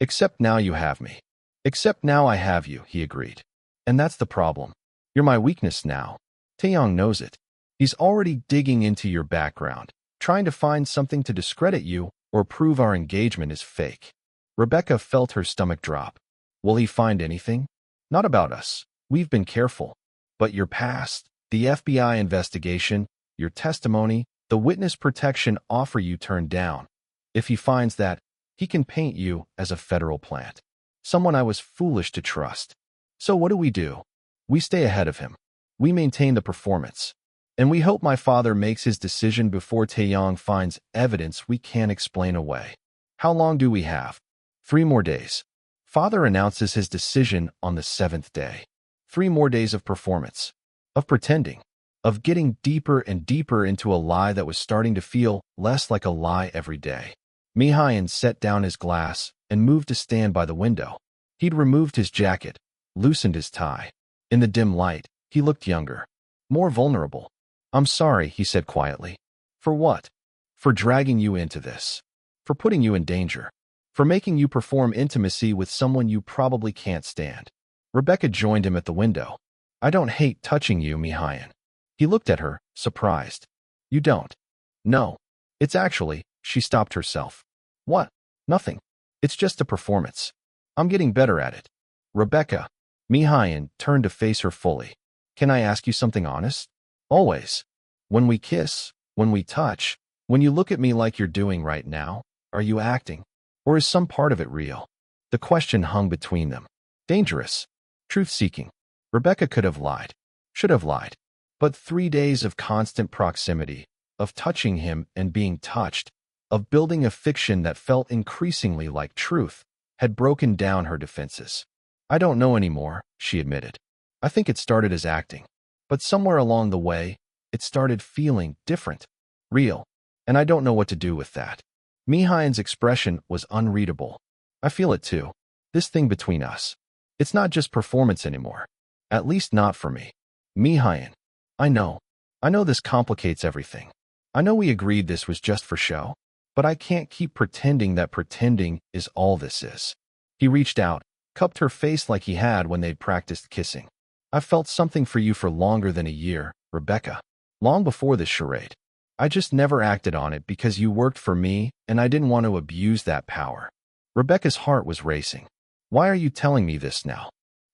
Except now you have me. Except now I have you, he agreed. And that's the problem. You're my weakness now. Taeyong knows it. He's already digging into your background, trying to find something to discredit you or prove our engagement is fake. Rebecca felt her stomach drop. Will he find anything? Not about us. We've been careful. But your past, the FBI investigation, your testimony, the witness protection offer you turned down. If he finds that, he can paint you as a federal plant. Someone I was foolish to trust. So what do? We stay ahead of him. We maintain the performance. And we hope my father makes his decision before Taeyong finds evidence we can't explain away. How long do we have? 3 more days. Father announces his decision on the 7th day. 3 more days of performance. Of pretending. Of getting deeper and deeper into a lie that was starting to feel less like a lie every day. Mihayan set down his glass and moved to stand by the window. He'd removed his jacket, loosened his tie. In the dim light, he looked younger. More vulnerable. I'm sorry, he said quietly. For what? For dragging you into this. For putting you in danger. For making you perform intimacy with someone you probably can't stand. Rebecca joined him at the window. I don't hate touching you, Mihayan. He looked at her, surprised. You don't? No. It's actually, she stopped herself. What? Nothing. It's just a performance. I'm getting better at it. Rebecca. Mihayan turned to face her fully. Can I ask you something honest? Always. When we kiss, when we touch, when you look at me like you're doing right now, are you acting? Or is some part of it real? The question hung between them. Dangerous. Truth-seeking. Rebecca could have lied. Should have lied. But 3 days of constant proximity, of touching him and being touched, of building a fiction that felt increasingly like truth, had broken down her defenses. I don't know anymore, she admitted. I think it started as acting. But somewhere along the way, it started feeling different, real, and I don't know what to do with that. Mihail's expression was unreadable. I feel it too. This thing between us. It's not just performance anymore. At least not for me. Mihail. I know. I know this complicates everything. I know we agreed this was just for show. But I can't keep pretending that pretending is all this is. He reached out, cupped her face like he had when they'd practiced kissing. I've felt something for you for longer than a year, Rebecca. Long before this charade. I just never acted on it because you worked for me and I didn't want to abuse that power. Rebecca's heart was racing. Why are you telling me this now?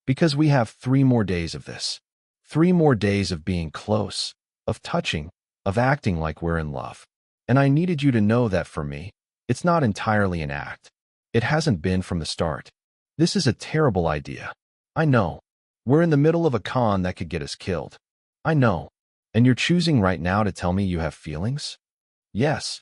Because we have 3 more days of this. 3 more days of being close, of touching, of acting like we're in love. And I needed you to know that for me, it's not entirely an act. It hasn't been from the start. This is a terrible idea. I know. We're in the middle of a con that could get us killed. I know. And you're choosing right now to tell me you have feelings? Yes.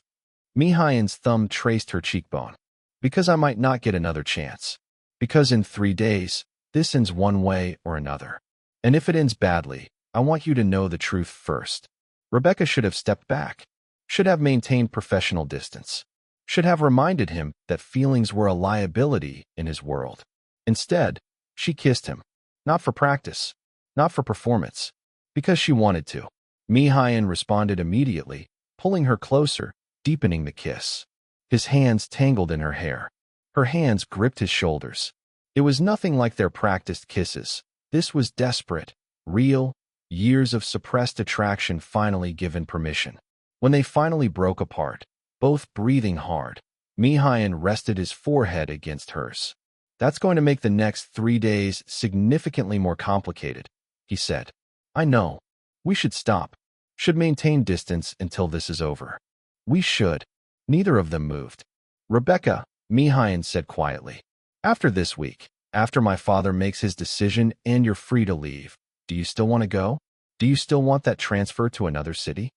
Mihail's thumb traced her cheekbone. Because I might not get another chance. Because in 3 days, this ends one way or another. And if it ends badly, I want you to know the truth first. Rebecca should have stepped back. Should have maintained professional distance. Should have reminded him that feelings were a liability in his world. Instead, she kissed him. Not for practice. Not for performance. Because she wanted to. Mihail responded immediately, pulling her closer, deepening the kiss. His hands tangled in her hair. Her hands gripped his shoulders. It was nothing like their practiced kisses. This was desperate, real, years of suppressed attraction finally given permission. When they finally broke apart, both breathing hard, Mihail rested his forehead against hers. That's going to make the next 3 days significantly more complicated, he said. I know. We should stop. Should maintain distance until this is over. We should. Neither of them moved. Rebecca, Mihail said quietly. After this week, after my father makes his decision and you're free to leave, do you still want to go? Do you still want that transfer to another city?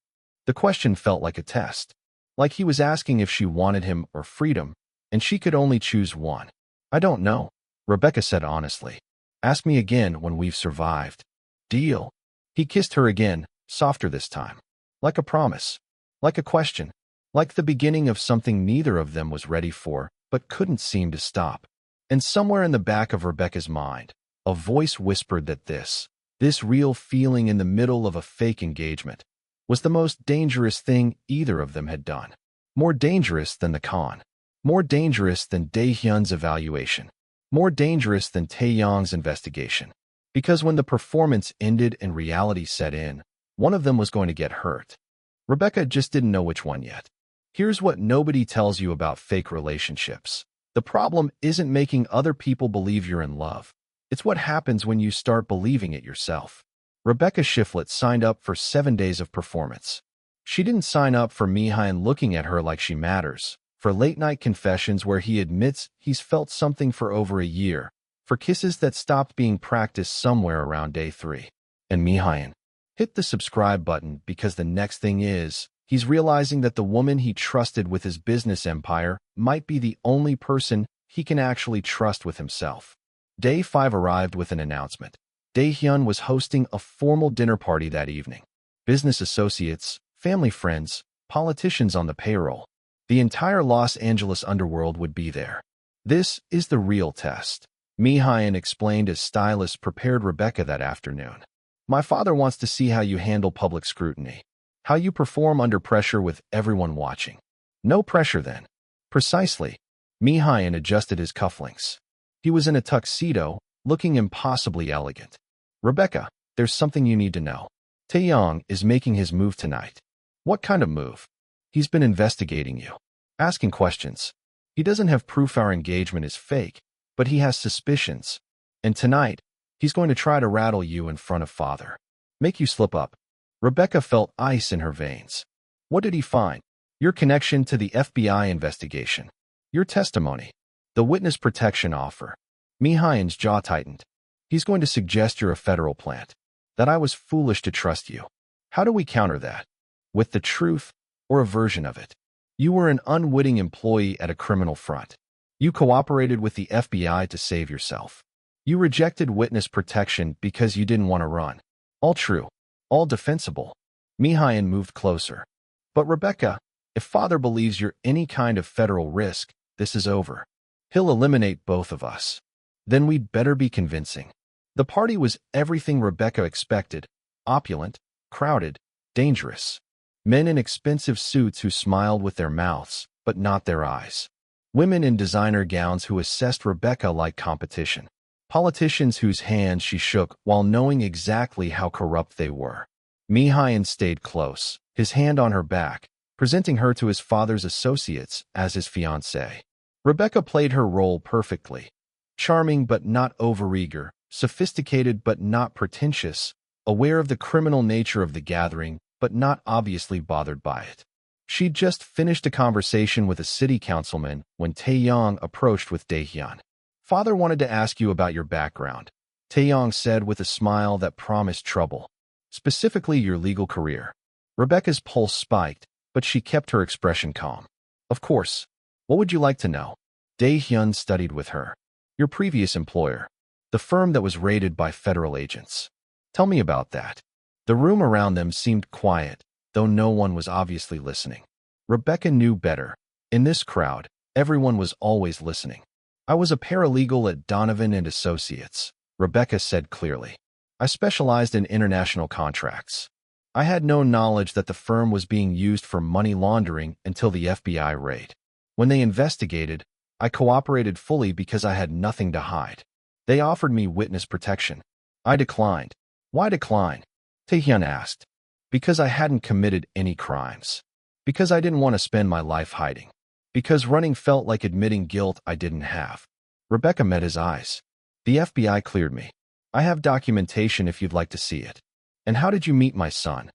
The question felt like a test. Like he was asking if she wanted him or freedom, and she could only choose one. I don't know, Rebecca said honestly. Ask me again when we've survived. Deal. He kissed her again, softer this time. Like a promise. Like a question. Like the beginning of something neither of them was ready for, but couldn't seem to stop. And somewhere in the back of Rebecca's mind, a voice whispered that this real feeling in the middle of a fake engagement, was the most dangerous thing either of them had done. More dangerous than the con. More dangerous than Daehyun's evaluation. More dangerous than Taeyong's investigation. Because when the performance ended and reality set in, one of them was going to get hurt. Rebecca just didn't know which one yet. Here's what nobody tells you about fake relationships. The problem isn't making other people believe you're in love. It's what happens when you start believing it yourself. Rebecca Shiflett signed up for 7 days of performance. She didn't sign up for Mihail looking at her like she matters, for late-night confessions where he admits he's felt something for over a year, for kisses that stopped being practiced somewhere around day 3. And Mihail hit the subscribe button because the next thing is, he's realizing that the woman he trusted with his business empire might be the only person he can actually trust with himself. Day 5 arrived with an announcement. Daehyun was hosting a formal dinner party that evening. Business associates, family friends, politicians on the payroll. The entire Los Angeles underworld would be there. This is the real test, Mihail explained as stylists prepared Rebecca that afternoon. My father wants to see how you handle public scrutiny. How you perform under pressure with everyone watching. No pressure then. Precisely. Mihail adjusted his cufflinks. He was in a tuxedo, looking impossibly elegant. Rebecca, there's something you need to know. Taeyong is making his move tonight. What kind of move? He's been investigating you. Asking questions. He doesn't have proof our engagement is fake, but he has suspicions. And tonight, he's going to try to rattle you in front of father. Make you slip up. Rebecca felt ice in her veins. What did he find? Your connection to the FBI investigation. Your testimony. The witness protection offer. Mihail's jaw tightened. He's going to suggest you're a federal plant. That I was foolish to trust you. How do we counter that? With the truth, or a version of it? You were an unwitting employee at a criminal front. You cooperated with the FBI to save yourself. You rejected witness protection because you didn't want to run. All true. All defensible. Mihain moved closer. But Rebecca, if father believes you're any kind of federal risk, this is over. He'll eliminate both of us. Then we'd better be convincing. The party was everything Rebecca expected: opulent, crowded, dangerous. Men in expensive suits who smiled with their mouths, but not their eyes. Women in designer gowns who assessed Rebecca like competition. Politicians whose hands she shook while knowing exactly how corrupt they were. Mihain stayed close, his hand on her back, presenting her to his father's associates as his fiancée. Rebecca played her role perfectly. Charming but not overeager, sophisticated but not pretentious, aware of the criminal nature of the gathering but not obviously bothered by it. She'd just finished a conversation with a city councilman when Taeyong approached with Daehyun. Father wanted to ask you about your background, Taeyong said with a smile that promised trouble. Specifically your legal career. Rebecca's pulse spiked, but she kept her expression calm. Of course. What would you like to know? Daehyun studied with her. Your previous employer. The firm that was raided by federal agents. Tell me about that. The room around them seemed quiet, though no one was obviously listening. Rebecca knew better. In this crowd, everyone was always listening. I was a paralegal at Donovan and Associates, Rebecca said clearly. I specialized in international contracts. I had no knowledge that the firm was being used for money laundering until the FBI raid. When they investigated, I cooperated fully because I had nothing to hide. They offered me witness protection. I declined. Why decline? Taehyun asked. Because I hadn't committed any crimes. Because I didn't want to spend my life hiding. Because running felt like admitting guilt I didn't have. Rebecca met his eyes. The FBI cleared me. I have documentation if you'd like to see it. And how did you meet my son?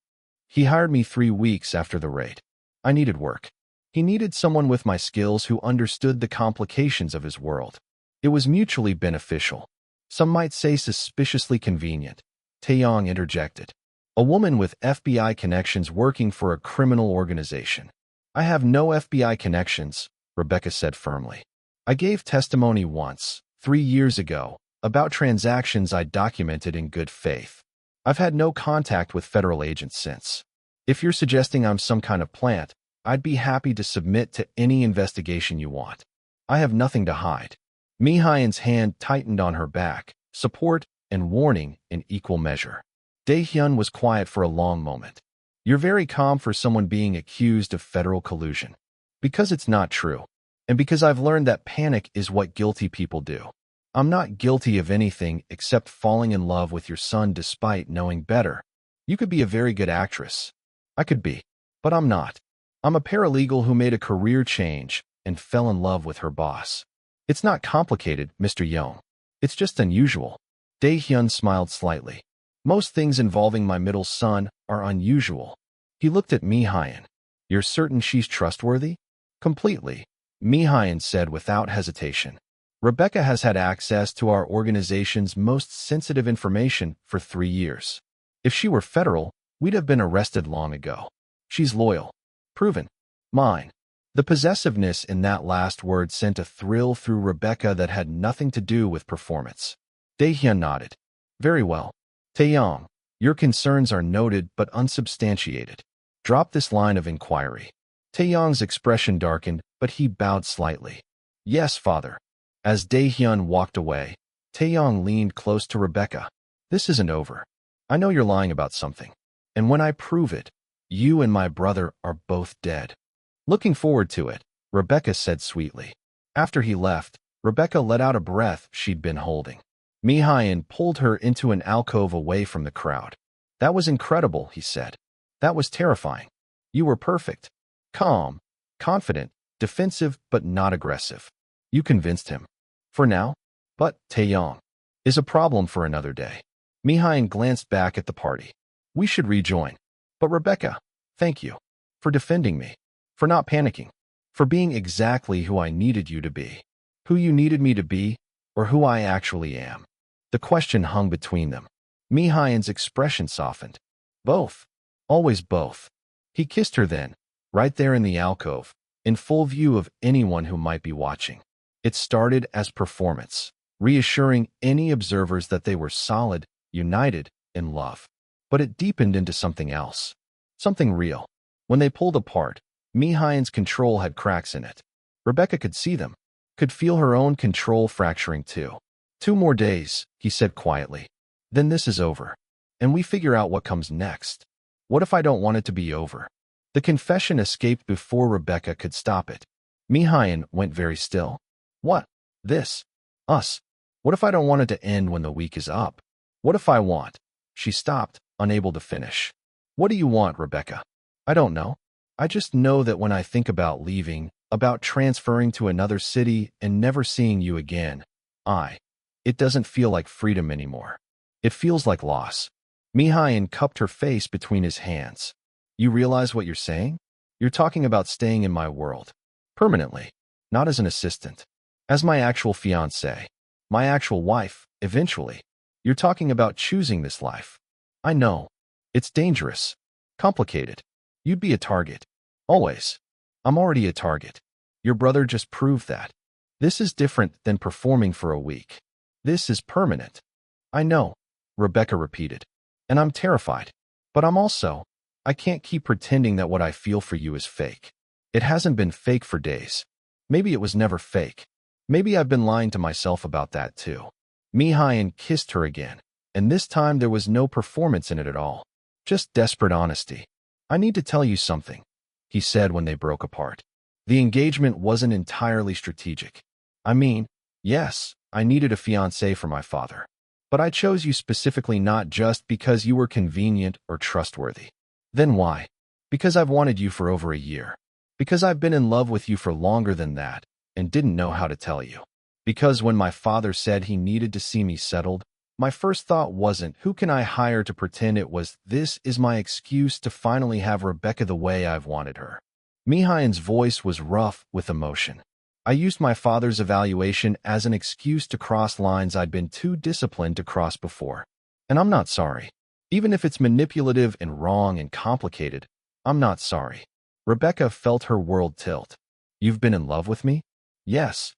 He hired me 3 weeks after the raid. I needed work. He needed someone with my skills who understood the complications of his world. It was mutually beneficial. Some might say suspiciously convenient. Taeyong interjected. A woman with FBI connections working for a criminal organization. I have no FBI connections, Rebecca said firmly. I gave testimony once, 3 years ago, about transactions I documented in good faith. I've had no contact with federal agents since. If you're suggesting I'm some kind of plant, I'd be happy to submit to any investigation you want. I have nothing to hide. Mihain's hand tightened on her back, support and warning in equal measure. Daehyun was quiet for a long moment. You're very calm for someone being accused of federal collusion. Because it's not true. And because I've learned that panic is what guilty people do. I'm not guilty of anything except falling in love with your son despite knowing better. You could be a very good actress. I could be. But I'm not. I'm a paralegal who made a career change and fell in love with her boss. It's not complicated, Mr. Young. It's just unusual. Daehyun smiled slightly. Most things involving my middle son are unusual. He looked at Mihain. You're certain she's trustworthy? Completely, Mihain said without hesitation. Rebecca has had access to our organization's most sensitive information for 3 years. If she were federal, we'd have been arrested long ago. She's loyal. Proven. Mine. The possessiveness in that last word sent a thrill through Rebecca that had nothing to do with performance. Daehyun nodded. Very well. Taeyong, your concerns are noted but unsubstantiated. Drop this line of inquiry. Taeyong's expression darkened, but he bowed slightly. Yes, father. As Daehyun walked away, Taeyong leaned close to Rebecca. This isn't over. I know you're lying about something. And when I prove it, you and my brother are both dead. Looking forward to it, Rebecca said sweetly. After he left, Rebecca let out a breath she'd been holding. Mihain pulled her into an alcove away from the crowd. That was incredible, he said. That was terrifying. You were perfect. Calm, confident, defensive but not aggressive. You convinced him. For now. But, Taeyong, is a problem for another day. Mihain glanced back at the party. We should rejoin. But Rebecca, thank you. For defending me. For not panicking. For being exactly who I needed you to be. Who you needed me to be, or who I actually am. The question hung between them. Mihail's expression softened. Both. Always both. He kissed her then, right there in the alcove, in full view of anyone who might be watching. It started as performance, reassuring any observers that they were solid, united, in love. But it deepened into something else. Something real. When they pulled apart, Mihail's control had cracks in it. Rebecca could see them, could feel her own control fracturing too. 2 more days, he said quietly. Then this is over. And we figure out what comes next. What if I don't want it to be over? The confession escaped before Rebecca could stop it. Mihail went very still. What? This? Us? What if I don't want it to end when the week is up? What if I want? She stopped, unable to finish. What do you want, Rebecca? I don't know. I just know that when I think about leaving, about transferring to another city and never seeing you again, it doesn't feel like freedom anymore. It feels like loss. Mihail cupped her face between his hands. You realize what you're saying? You're talking about staying in my world. Permanently. Not as an assistant. As my actual fiancée. My actual wife, eventually. You're talking about choosing this life. I know. It's dangerous. Complicated. You'd be a target. Always. I'm already a target. Your brother just proved that. This is different than performing for a week. This is permanent. I know, Rebecca repeated. And I'm terrified. But I can't keep pretending that what I feel for you is fake. It hasn't been fake for days. Maybe it was never fake. Maybe I've been lying to myself about that too. Mihail kissed her again, and this time there was no performance in it at all. Just desperate honesty. I need to tell you something, he said when they broke apart. The engagement wasn't entirely strategic. I mean, yes, I needed a fiancé for my father. But I chose you specifically not just because you were convenient or trustworthy. Then why? Because I've wanted you for over a year. Because I've been in love with you for longer than that and didn't know how to tell you. Because when my father said he needed to see me settled, my first thought wasn't, who can I hire to pretend it was, this is my excuse to finally have Rebecca the way I've wanted her. Mihail's voice was rough with emotion. I used my father's evaluation as an excuse to cross lines I'd been too disciplined to cross before. And I'm not sorry. Even if it's manipulative and wrong and complicated, I'm not sorry. Rebecca felt her world tilt. You've been in love with me? Yes.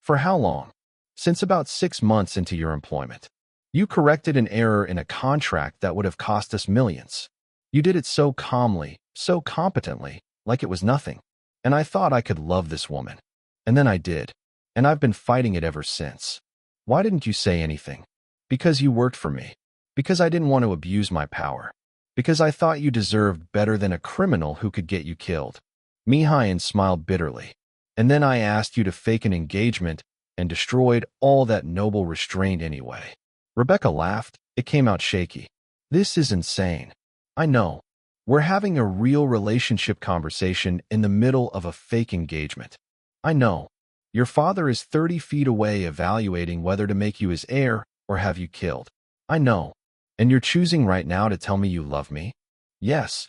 For how long? Since about 6 months into your employment. You corrected an error in a contract that would have cost us millions. You did it so calmly, so competently, like it was nothing. And I thought I could love this woman. And then I did. And I've been fighting it ever since. Why didn't you say anything? Because you worked for me. Because I didn't want to abuse my power. Because I thought you deserved better than a criminal who could get you killed. Mihail smiled bitterly. And then I asked you to fake an engagement and destroyed all that noble restraint anyway. Rebecca laughed. It came out shaky. This is insane. I know. We're having a real relationship conversation in the middle of a fake engagement. I know. Your father is 30 feet away evaluating whether to make you his heir or have you killed. I know. And you're choosing right now to tell me you love me? Yes.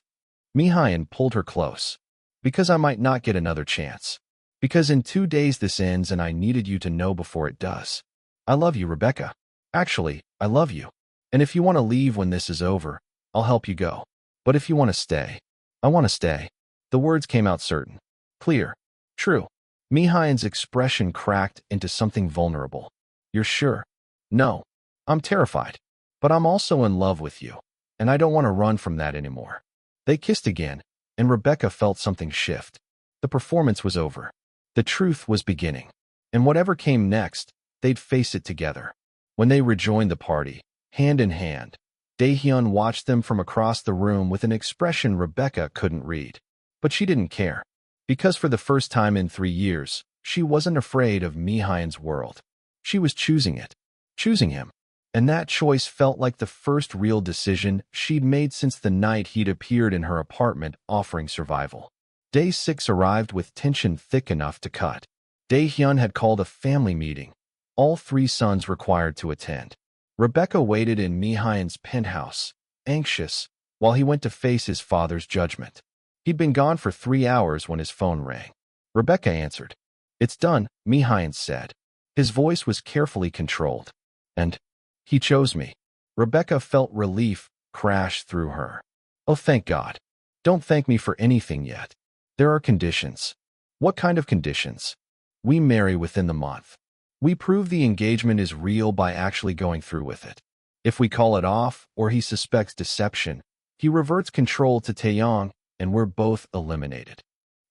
Mihail pulled her close. Because I might not get another chance. Because in 2 days this ends and I needed you to know before it does. I love you, Rebecca. Actually, I love you. And if you want to leave when this is over, I'll help you go. But if you want to stay, I want to stay. The words came out certain. Clear. True. Mihail's expression cracked into something vulnerable. You're sure? No. I'm terrified. But I'm also in love with you. And I don't want to run from that anymore. They kissed again, and Rebecca felt something shift. The performance was over. The truth was beginning. And whatever came next, they'd face it together. When they rejoined the party, hand in hand, Daehyun watched them from across the room with an expression Rebecca couldn't read. But she didn't care. Because for the first time in 3 years, she wasn't afraid of Mihail's world. She was choosing it. Choosing him. And that choice felt like the first real decision she'd made since the night he'd appeared in her apartment offering survival. Day 6 arrived with tension thick enough to cut. Daehyun had called a family meeting. All 3 sons required to attend. Rebecca waited in Mihail's penthouse, anxious, while he went to face his father's judgment. He'd been gone for 3 hours when his phone rang. Rebecca answered. It's done, Mihail said. His voice was carefully controlled. And he chose me. Rebecca felt relief crash through her. Oh, thank God. Don't thank me for anything yet. There are conditions. What kind of conditions? We marry within the month. We prove the engagement is real by actually going through with it. If we call it off or he suspects deception, he reverts control to Taeyong and we're both eliminated.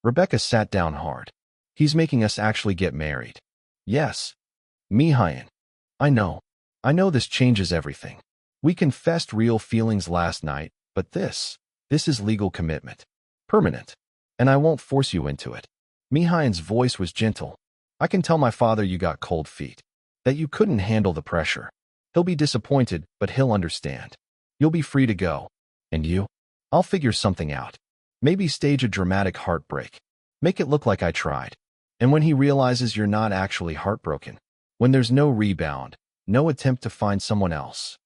Rebecca sat down hard. He's making us actually get married. Yes. Mi-hyun. I know. I know this changes everything. We confessed real feelings last night, but this is legal commitment. Permanent. And I won't force you into it. Mi-hyun's voice was gentle. I can tell my father you got cold feet. That you couldn't handle the pressure. He'll be disappointed, but he'll understand. You'll be free to go. And you? I'll figure something out. Maybe stage a dramatic heartbreak. Make it look like I tried. And when he realizes you're not actually heartbroken, when there's no rebound, no attempt to find someone else,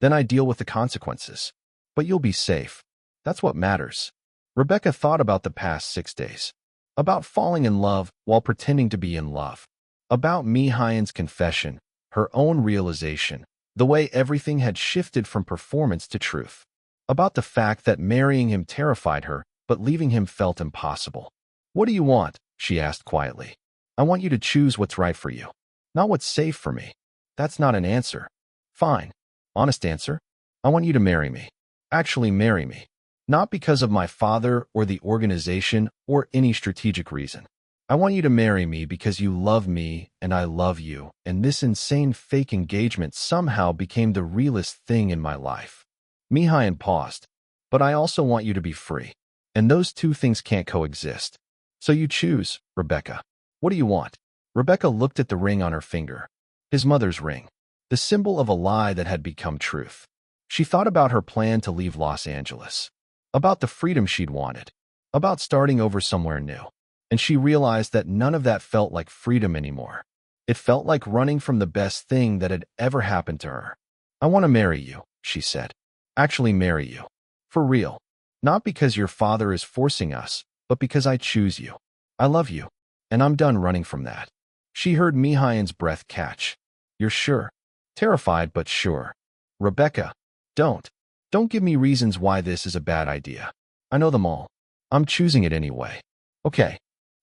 then I deal with the consequences. But you'll be safe. That's what matters. Rebecca thought about the past 6 days. About falling in love while pretending to be in love. About Mi-hyun's confession, her own realization, the way everything had shifted from performance to truth. About the fact that marrying him terrified her, but leaving him felt impossible. What do you want? She asked quietly. I want you to choose what's right for you, not what's safe for me. That's not an answer. Fine. Honest answer? I want you to marry me. Actually marry me. Not because of my father or the organization or any strategic reason. I want you to marry me because you love me and I love you, and this insane fake engagement somehow became the realest thing in my life. Mi-hyun paused. But I also want you to be free. And those two things can't coexist. So you choose, Rebecca. What do you want? Rebecca looked at the ring on her finger. His mother's ring. The symbol of a lie that had become truth. She thought about her plan to leave Los Angeles. About the freedom she'd wanted. About starting over somewhere new. And she realized that none of that felt like freedom anymore. It felt like running from the best thing that had ever happened to her. I want to marry you, she said. Actually marry you. For real. Not because your father is forcing us, but because I choose you. I love you. And I'm done running from that. She heard Mi-hyun's breath catch. You're sure? Terrified but sure. Rebecca, don't give me reasons why this is a bad idea. I know them all. I'm choosing it anyway. Okay.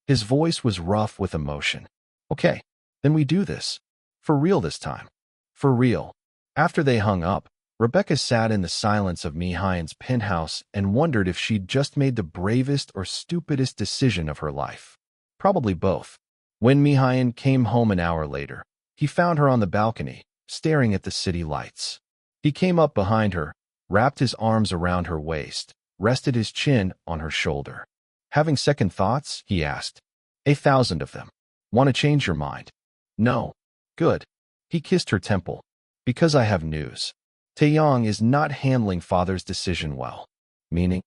His voice was rough with emotion. Okay, then we do this. For real this time. For real. After they hung up, Rebecca sat in the silence of Mi-hyun's penthouse and wondered if she'd just made the bravest or stupidest decision of her life. Probably both. When Mi-hyun came home an hour later, he found her on the balcony, staring at the city lights. He came up behind her, wrapped his arms around her waist, rested his chin on her shoulder. Having second thoughts? He asked. 1,000 of them. Want to change your mind? No. Good. He kissed her temple. Because I have news. Taeyong is not handling father's decision well. Meaning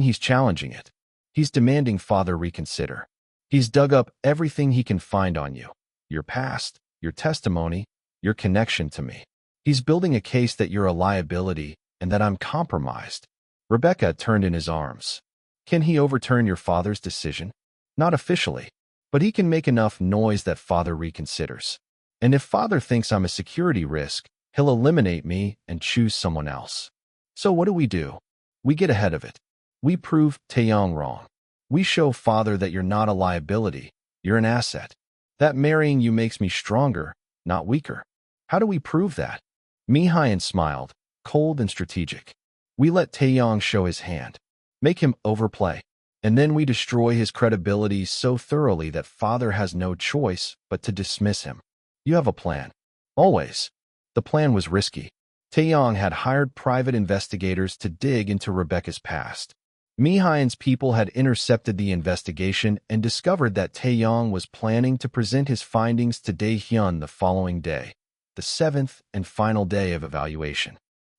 he's challenging it. He's demanding father reconsider. He's dug up everything he can find on you. Your past, your testimony, your connection to me. He's building a case that you're a liability and that I'm compromised. Rebecca turned in his arms. Can he overturn your father's decision? Not officially, but he can make enough noise that father reconsiders. And if father thinks I'm a security risk, he'll eliminate me and choose someone else. So what do? We get ahead of it. We prove Taeyong wrong. We show father that you're not a liability, you're an asset. That marrying you makes me stronger, not weaker. How do we prove that? Mi-hyun smiled, cold and strategic. We let Taeyong show his hand. Make him overplay. And then we destroy his credibility so thoroughly that father has no choice but to dismiss him. You have a plan. Always. The plan was risky. Taeyong had hired private investigators to dig into Rebecca's past. Mi-hyun's people had intercepted the investigation and discovered that Taeyong was planning to present his findings to Dae-hyun the following day, the 7th and final day of evaluation.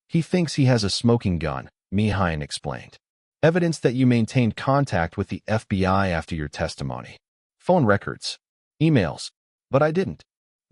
He thinks he has a smoking gun, Mi-hyun explained. Evidence that you maintained contact with the FBI after your testimony. Phone records. Emails. But I didn't.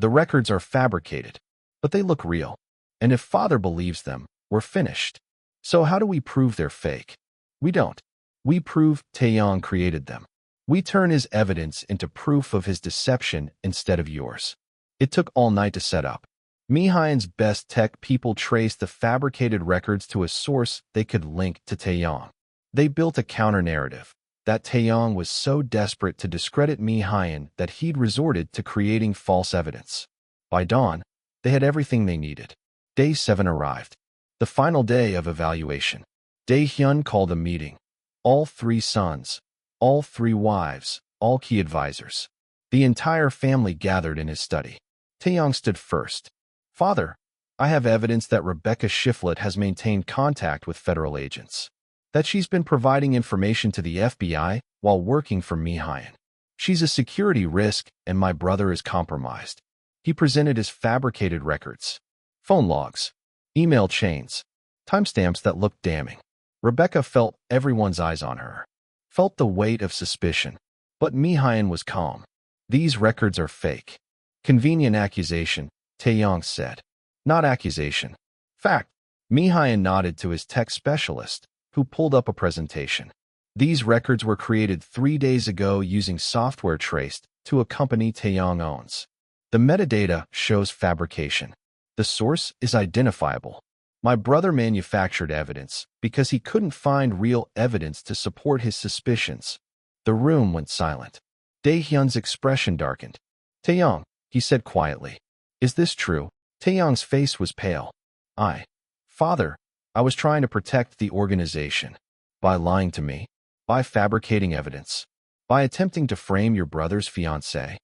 The records are fabricated. But they look real. And if father believes them, we're finished. So how do we prove they're fake? We don't. We prove Taeyong created them. We turn his evidence into proof of his deception instead of yours. It took all night to set up. Mihain's best tech people traced the fabricated records to a source they could link to Taeyong. They built a counter-narrative that Taeyong was so desperate to discredit Mihain that he'd resorted to creating false evidence. By dawn, they had everything they needed. Day 7 arrived, the final day of evaluation. Dae-hyun called a meeting. All 3 sons, all 3 wives, all key advisors. The entire family gathered in his study. Taeyong stood first. Father, I have evidence that Rebecca Shiflett has maintained contact with federal agents. That she's been providing information to the FBI while working for Mihain. She's a security risk and my brother is compromised. He presented his fabricated records. Phone logs, email chains, timestamps that looked damning. Rebecca felt everyone's eyes on her. Felt the weight of suspicion. But Mihain was calm. These records are fake. Convenient accusation, Taeyong said. Not accusation. Fact. Mihain nodded to his tech specialist, who pulled up a presentation. These records were created 3 days ago using software traced to a company Taeyong owns. The metadata shows fabrication. The source is identifiable. My brother manufactured evidence because he couldn't find real evidence to support his suspicions. The room went silent. Dae-hyun's expression darkened. Taeyong, he said quietly. Is this true? Taeyong's face was pale. Father, I was trying to protect the organization. By lying to me. By fabricating evidence. By attempting to frame your brother's fiancée.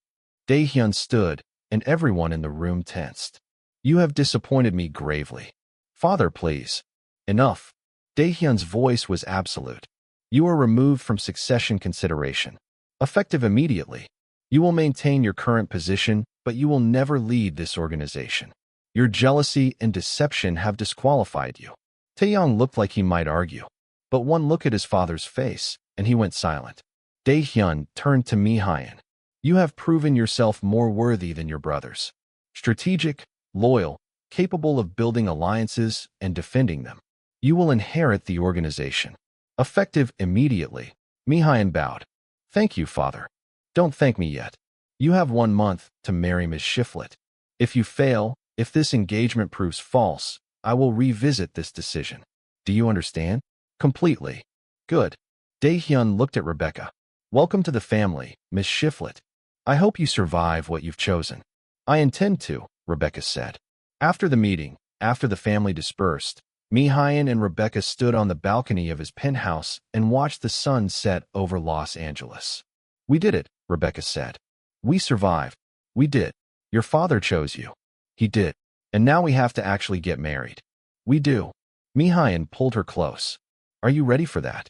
Dae-hyun stood, and everyone in the room tensed. You have disappointed me gravely. Father, please. Enough. Dae-hyun's voice was absolute. You are removed from succession consideration. Effective immediately. You will maintain your current position, but you will never lead this organization. Your jealousy and deception have disqualified you. Taeyong looked like he might argue. But one look at his father's face, and he went silent. Dae-hyun turned to Mihain. You have proven yourself more worthy than your brothers. Strategic, loyal, capable of building alliances and defending them. You will inherit the organization. Effective immediately. Mihain bowed. Thank you, father. Don't thank me yet. You have 1 month to marry Ms. Shiflett. If you fail, if this engagement proves false, I will revisit this decision. Do you understand? Completely. Good. Dae-hyun looked at Rebecca. Welcome to the family, Ms. Shiflett. I hope you survive what you've chosen. I intend to, Rebecca said. After the meeting, after the family dispersed, Mihain and Rebecca stood on the balcony of his penthouse and watched the sun set over Los Angeles. We did it, Rebecca said. We survived. We did. Your father chose you. He did. And now we have to actually get married. We do. Mihain pulled her close. Are you ready for that?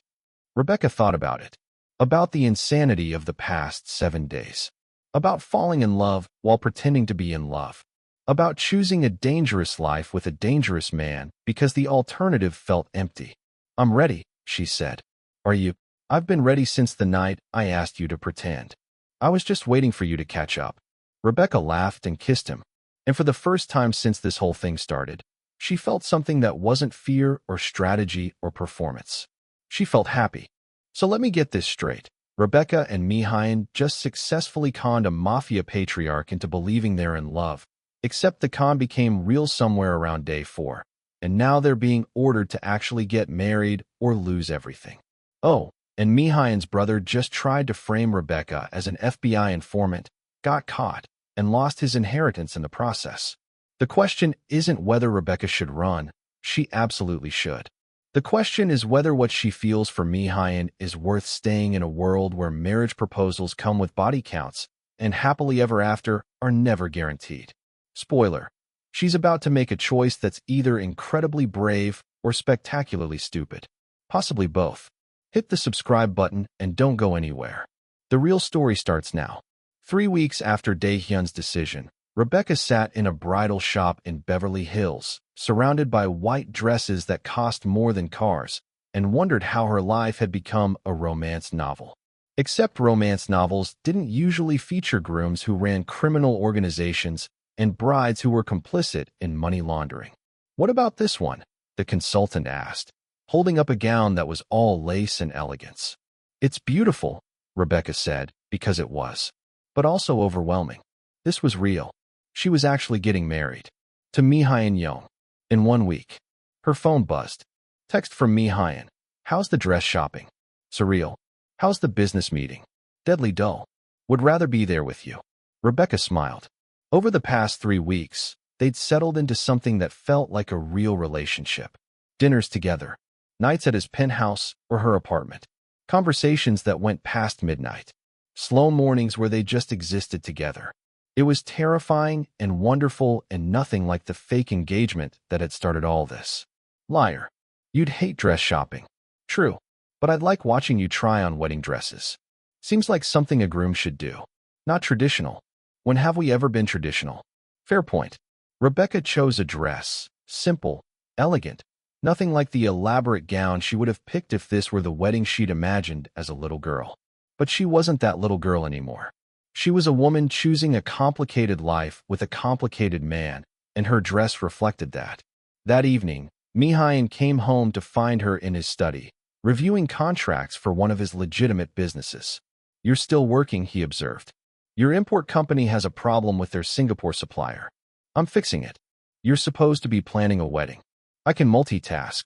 Rebecca thought about it. About the insanity of the past 7 days. About falling in love while pretending to be in love. About choosing a dangerous life with a dangerous man because the alternative felt empty. I'm ready, she said. Are you? I've been ready since the night I asked you to pretend. I was just waiting for you to catch up. Rebecca laughed and kissed him. And for the first time since this whole thing started, she felt something that wasn't fear or strategy or performance. She felt happy. So let me get this straight. Rebecca and Mihain just successfully conned a Mafia patriarch into believing they're in love. Except the con became real somewhere around day 4. And now they're being ordered to actually get married or lose everything. Oh, and Mihain's brother just tried to frame Rebecca as an FBI informant, got caught, and lost his inheritance in the process. The question isn't whether Rebecca should run. She absolutely should. The question is whether what she feels for Mihain is worth staying in a world where marriage proposals come with body counts and happily ever after are never guaranteed. Spoiler. She's about to make a choice that's either incredibly brave or spectacularly stupid. Possibly both. Hit the subscribe button and don't go anywhere. The real story starts now. 3 weeks after Dae-hyun's decision, Rebecca sat in a bridal shop in Beverly Hills, surrounded by white dresses that cost more than cars, and wondered how her life had become a romance novel. Except romance novels didn't usually feature grooms who ran criminal organizations and brides who were complicit in money laundering. What about this one? The consultant asked, holding up a gown that was all lace and elegance. It's beautiful, Rebecca said, because it was. But also overwhelming. This was real. She was actually getting married. to Mi-hyun Young. In 1 week. Her phone buzzed. Text from Mi-hyun. How's the dress shopping? Surreal. How's the business meeting? Deadly dull. Would rather be there with you. Rebecca smiled. Over the past 3 weeks, they'd settled into something that felt like a real relationship. Dinners together. Nights at his penthouse or her apartment. Conversations that went past midnight. Slow mornings where they just existed together. It was terrifying and wonderful and nothing like the fake engagement that had started all this. Liar. You'd hate dress shopping. True. But I'd like watching you try on wedding dresses. Seems like something a groom should do. Not traditional. When have we ever been traditional? Fair point. Rebecca chose a dress. Simple. Elegant. Nothing like the elaborate gown she would have picked if this were the wedding she'd imagined as a little girl. But she wasn't that little girl anymore. She was a woman choosing a complicated life with a complicated man, and her dress reflected that. That evening, Mi-hyun came home to find her in his study, reviewing contracts for one of his legitimate businesses. You're still working, he observed. Your import company has a problem with their Singapore supplier. I'm fixing it. You're supposed to be planning a wedding. I can multitask.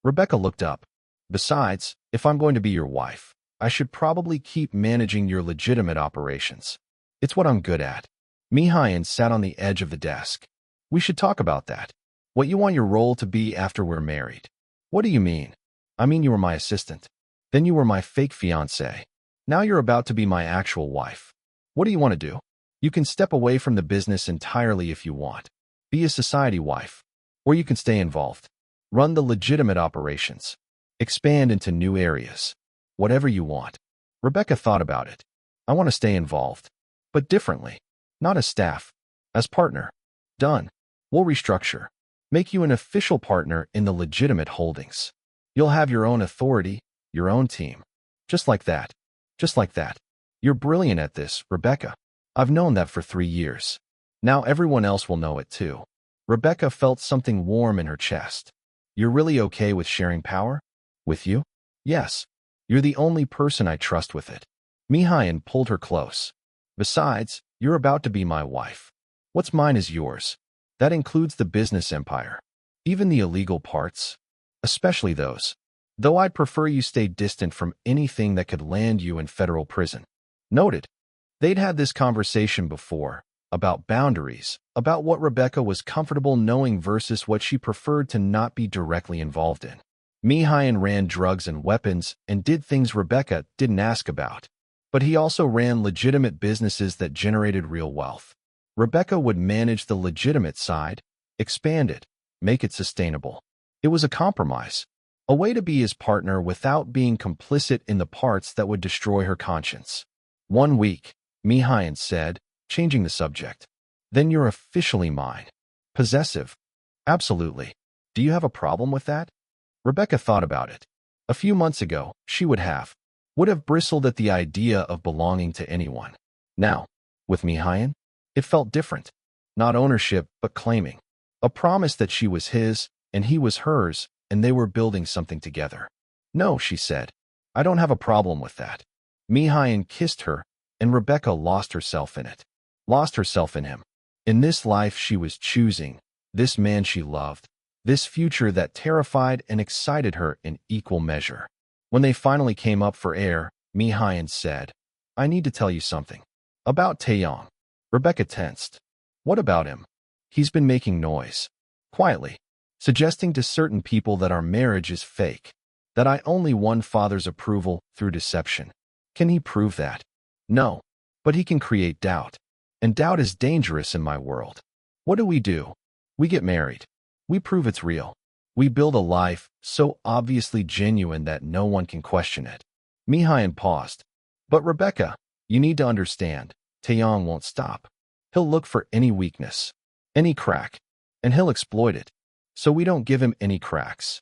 Rebecca looked up. Besides, if I'm going to be your wife, I should probably keep managing your legitimate operations. It's what I'm good at. Mi-hyun sat on the edge of the desk. We should talk about that. What you want your role to be after we're married. What do you mean? I mean you were my assistant. Then you were my fake fiancé. Now you're about to be my actual wife. What do you want to do? You can step away from the business entirely if you want. Be a society wife. Or you can stay involved. Run the legitimate operations. Expand into new areas. Whatever you want. Rebecca thought about it. I want to stay involved. But differently. Not as staff. As partner. Done. We'll restructure. Make you an official partner in the legitimate holdings. You'll have your own authority, your own team. Just like that. Just like that. You're brilliant at this, Rebecca. I've known that for 3 years. Now everyone else will know it too. Rebecca felt something warm in her chest. You're really okay with sharing power? With you? Yes. You're the only person I trust with it. Mi-hyun pulled her close. Besides, you're about to be my wife. What's mine is yours. That includes the business empire. Even the illegal parts. Especially those. Though I'd prefer you stay distant from anything that could land you in federal prison. Noted. They'd had this conversation before, about boundaries, about what Rebecca was comfortable knowing versus what she preferred to not be directly involved in. Mi-hyun ran drugs and weapons and did things Rebecca didn't ask about. But he also ran legitimate businesses that generated real wealth. Rebecca would manage the legitimate side, expand it, make it sustainable. It was a compromise. A way to be his partner without being complicit in the parts that would destroy her conscience. 1 week, Mi-hyun said, changing the subject. Then you're officially mine. Possessive. Absolutely. Do you have a problem with that? Rebecca thought about it. A few months ago, she would have bristled at the idea of belonging to anyone. Now, with Mi-hyun, it felt different. Not ownership, but claiming. A promise that she was his, and he was hers, and they were building something together. No, she said. I don't have a problem with that. Mi-hyun kissed her, and Rebecca lost herself in it. Lost herself in him. In this life she was choosing, this man she loved, this future that terrified and excited her in equal measure. When they finally came up for air, Mi-hyun said, I need to tell you something. About Taeyong. Rebecca tensed. What about him? He's been making noise. Quietly. Suggesting to certain people that our marriage is fake. That I only won father's approval through deception. Can he prove that? No. But he can create doubt. And doubt is dangerous in my world. What do? We get married. We prove it's real. We build a life so obviously genuine that no one can question it. Mi-hyun paused. But Rebecca, you need to understand, Taeyong won't stop. He'll look for any weakness, any crack, and he'll exploit it. So we don't give him any cracks.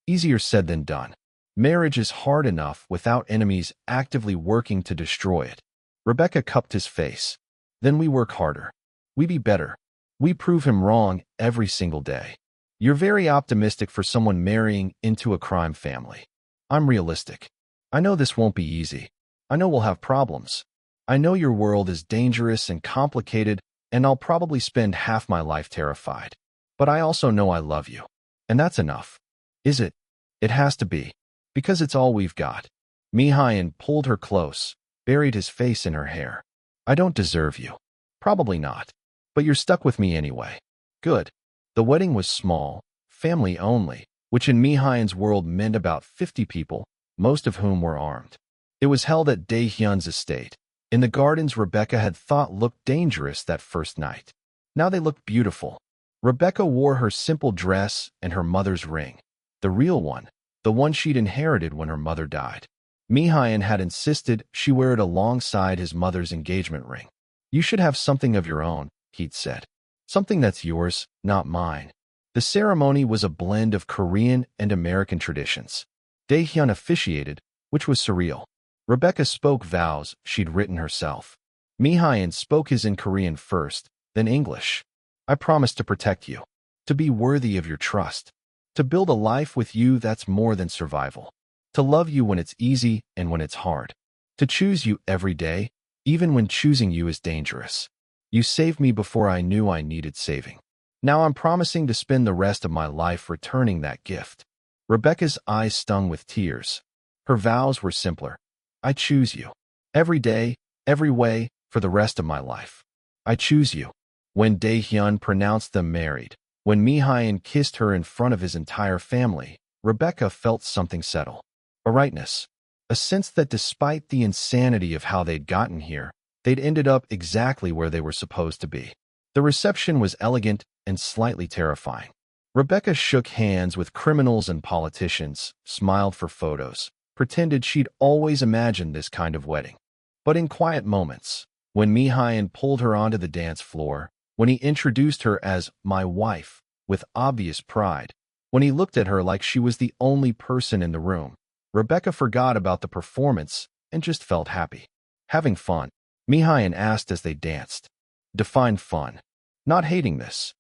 Easier said than done. Marriage is hard enough without enemies actively working to destroy it. Rebecca cupped his face. Then we work harder. We be better. We prove him wrong every single day. You're very optimistic for someone marrying into a crime family. I'm realistic. I know this won't be easy. I know we'll have problems. I know your world is dangerous and complicated, and I'll probably spend half my life terrified. But I also know I love you. And that's enough. Is it? It has to be. Because it's all we've got. Mihayan pulled her close, buried his face in her hair. I don't deserve you. Probably not. But you're stuck with me anyway. Good. The wedding was small, family only, which in Mihayan's world meant about 50 people, most of whom were armed. It was held at Daehyun's estate, in the gardens Rebecca had thought looked dangerous that first night. Now they looked beautiful. Rebecca wore her simple dress and her mother's ring. The real one, the one she'd inherited when her mother died. Mihayan had insisted she wear it alongside his mother's engagement ring. You should have something of your own, he'd said. Something that's yours, not mine. The ceremony was a blend of Korean and American traditions. Daehyun officiated, which was surreal. Rebecca spoke vows she'd written herself. Mihayan spoke his in Korean first, then English. I promise to protect you, to be worthy of your trust, to build a life with you that's more than survival, to love you when it's easy and when it's hard, to choose you every day, even when choosing you is dangerous. You saved me before I knew I needed saving. Now I'm promising to spend the rest of my life returning that gift. Rebecca's eyes stung with tears. Her vows were simpler. I choose you. Every day, every way, for the rest of my life. I choose you. When Daehyun pronounced them married, when Mihayan kissed her in front of his entire family, Rebecca felt something settle. A rightness. A sense that despite the insanity of how they'd gotten here, they'd ended up exactly where they were supposed to be. The reception was elegant and slightly terrifying. Rebecca shook hands with criminals and politicians, smiled for photos, pretended she'd always imagined this kind of wedding. But in quiet moments, when Mihayan pulled her onto the dance floor, when he introduced her as my wife, with obvious pride, when he looked at her like she was the only person in the room, Rebecca forgot about the performance and just felt happy. Having fun, Mihayan asked as they danced. Define fun. Not hating this.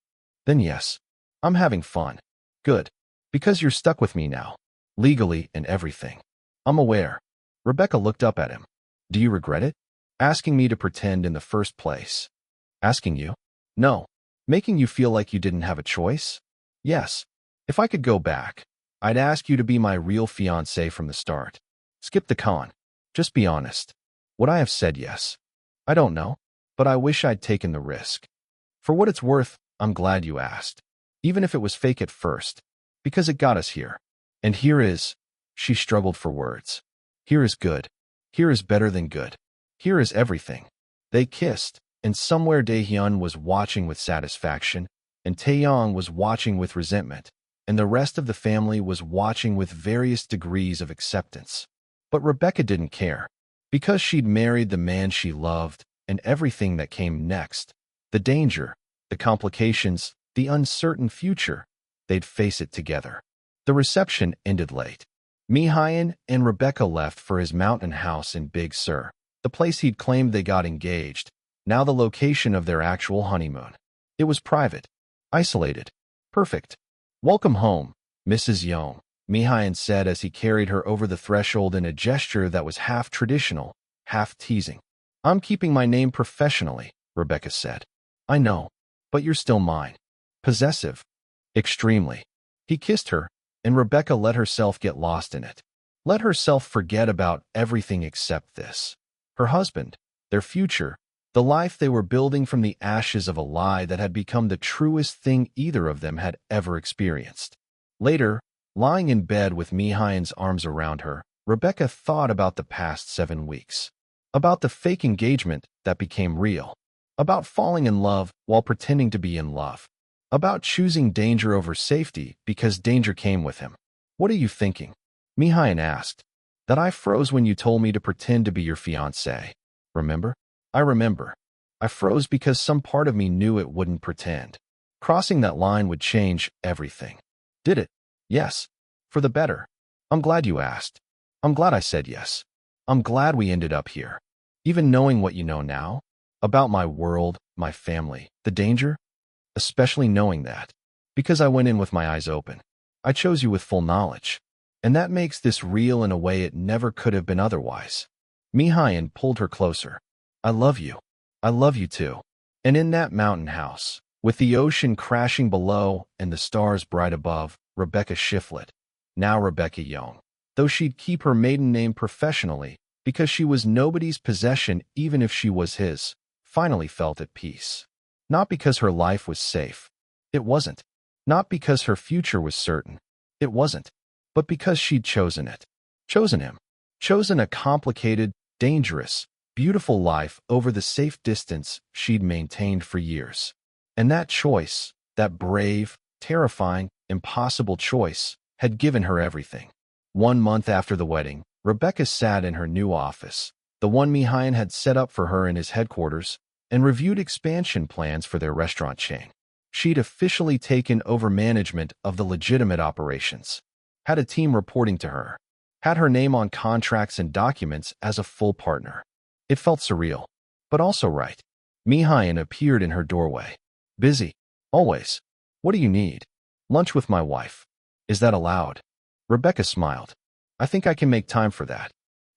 Then yes, I'm having fun. Good. Because you're stuck with me now. Legally and everything. I'm aware. Rebecca looked up at him. Do you regret it? Asking me to pretend in the first place. Asking you? No. Making you feel like you didn't have a choice? Yes. If I could go back, I'd ask you to be my real fiancé from the start. Skip the con. Just be honest. Would I have said yes? I don't know, but I wish I'd taken the risk. For what it's worth, I'm glad you asked. Even if it was fake at first, because it got us here. And here is, she struggled for words. Here is good. Here is better than good. Here is everything. They kissed, and somewhere Daehyun was watching with satisfaction, and Taeyong was watching with resentment, and the rest of the family was watching with various degrees of acceptance. But Rebecca didn't care, because she'd married the man she loved, and everything that came next, the danger, the complications, the uncertain future, they'd face it together. The reception ended late. Mihayan and Rebecca left for his mountain house in Big Sur, the place he'd claimed they got engaged, now the location of their actual honeymoon. It was private, isolated, perfect. Welcome home, Mrs. Yeong, Mihayan said as he carried her over the threshold in a gesture that was half traditional, half teasing. I'm keeping my name professionally, Rebecca said. I know, but you're still mine. Possessive. Extremely. He kissed her, and Rebecca let herself get lost in it. Let herself forget about everything except this. Her husband, their future, the life they were building from the ashes of a lie that had become the truest thing either of them had ever experienced. Later, lying in bed with Mihayan's arms around her, Rebecca thought about the past 7 weeks. About the fake engagement that became real. About falling in love while pretending to be in love. About choosing danger over safety because danger came with him. What are you thinking? Mihayan asked. That I froze when you told me to pretend to be your fiancé. Remember? I remember. I froze because some part of me knew it wouldn't pretend. Crossing that line would change everything. Did it? Yes. For the better. I'm glad you asked. I'm glad I said yes. I'm glad we ended up here. Even knowing what you know now, about my world, my family, the danger, especially knowing that, because I went in with my eyes open. I chose you with full knowledge, and that makes this real in a way it never could have been otherwise. Mihayan pulled her closer. I love you. I love you too. And in that mountain house, With the ocean crashing below and the stars bright above, Rebecca Shiflett, now Rebecca Young, though she'd keep her maiden name professionally because she was nobody's possession even if she was his, finally felt at peace. Not because her life was safe. It wasn't. Not because her future was certain. It wasn't. But because she'd chosen it. Chosen him. Chosen a complicated, dangerous, beautiful life over the safe distance she'd maintained for years. And that choice, that brave, terrifying, impossible choice, had given her everything. 1 month after the wedding, Rebecca sat in her new office, the one Mihain had set up for her in his headquarters, and reviewed expansion plans for their restaurant chain. She'd officially taken over management of the legitimate operations, had a team reporting to her, had her name on contracts and documents as a full partner. It felt surreal, but also right. Mihain appeared in her doorway. Busy. Always. What do you need? Lunch with my wife. Is that allowed? Rebecca smiled. I think I can make time for that.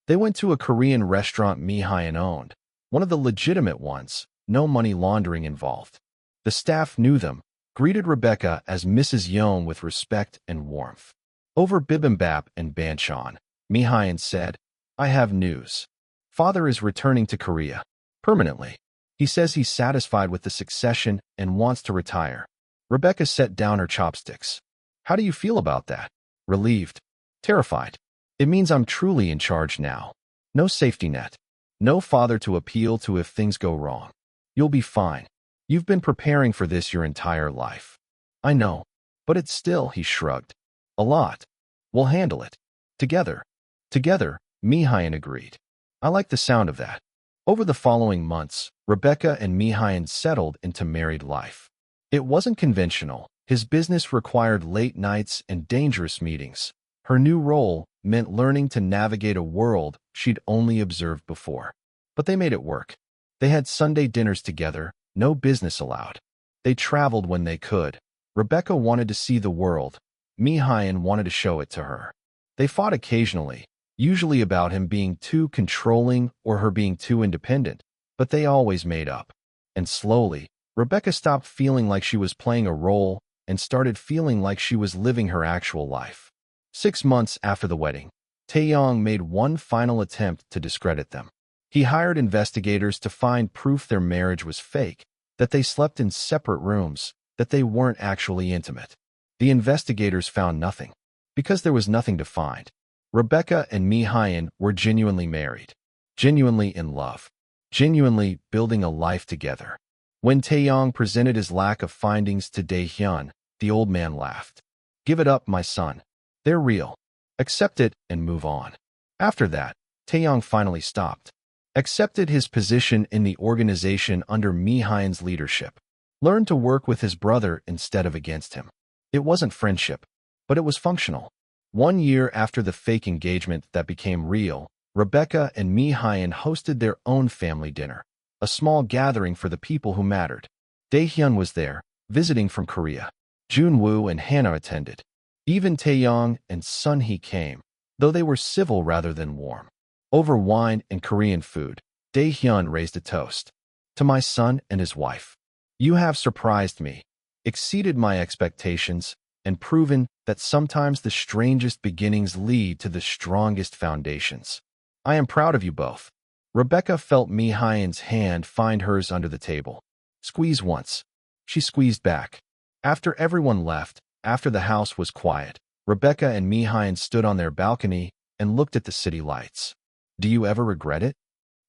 They went to a Korean restaurant Mihain owned, one of the legitimate ones, no money laundering involved. The staff knew them, greeted Rebecca as Mrs. Young with respect and warmth. Over bibimbap and banchan, Mihain said, I have news. Father is returning to Korea. Permanently. He says he's satisfied with the succession and wants to retire. Rebecca set down her chopsticks. How do you feel about that? Relieved. Terrified. It means I'm truly in charge now. No safety net. No father to appeal to if things go wrong. You'll be fine. You've been preparing for this your entire life. I know. But it's still, he shrugged. A lot. We'll handle it. Together. Together, Mihain agreed. I like the sound of that. Over the following months, Rebecca and Mihain settled into married life. It wasn't conventional. His business required late nights and dangerous meetings. Her new role meant learning to navigate a world she'd only observed before. But they made it work. They had Sunday dinners together, no business allowed. They traveled when they could. Rebecca wanted to see the world. Mihain wanted to show it to her. They fought occasionally, usually about him being too controlling or her being too independent, but they always made up. And slowly, Rebecca stopped feeling like she was playing a role and started feeling like she was living her actual life. 6 months after the wedding, Taeyong made one final attempt to discredit them. He hired investigators to find proof their marriage was fake, that they slept in separate rooms, that they weren't actually intimate. The investigators found nothing, because there was nothing to find. Rebecca and Mihain were genuinely married, genuinely in love, genuinely building a life together. When Taeyong presented his lack of findings to Daehyun, the old man laughed. Give it up, my son. They're real. Accept it and move on. After that, Taeyong finally stopped. Accepted his position in the organization under Mihain's leadership. Learned to work with his brother instead of against him. It wasn't friendship, but it was functional. 1 year after the fake engagement that became real, Rebecca and Mihain hosted their own family dinner, a small gathering for the people who mattered. Daehyun was there, visiting from Korea. Junwoo and Hannah attended. Even Taeyong and Sunhee came, though they were civil rather than warm. Over wine and Korean food, Daehyun raised a toast. To my son and his wife. You have surprised me, exceeded my expectations, and proven that sometimes the strangest beginnings lead to the strongest foundations. I am proud of you both. Rebecca felt Mihain's hand find hers under the table. Squeeze once. She squeezed back. After everyone left, after the house was quiet, Rebecca and Mihain stood on their balcony and looked at the city lights. Do you ever regret it?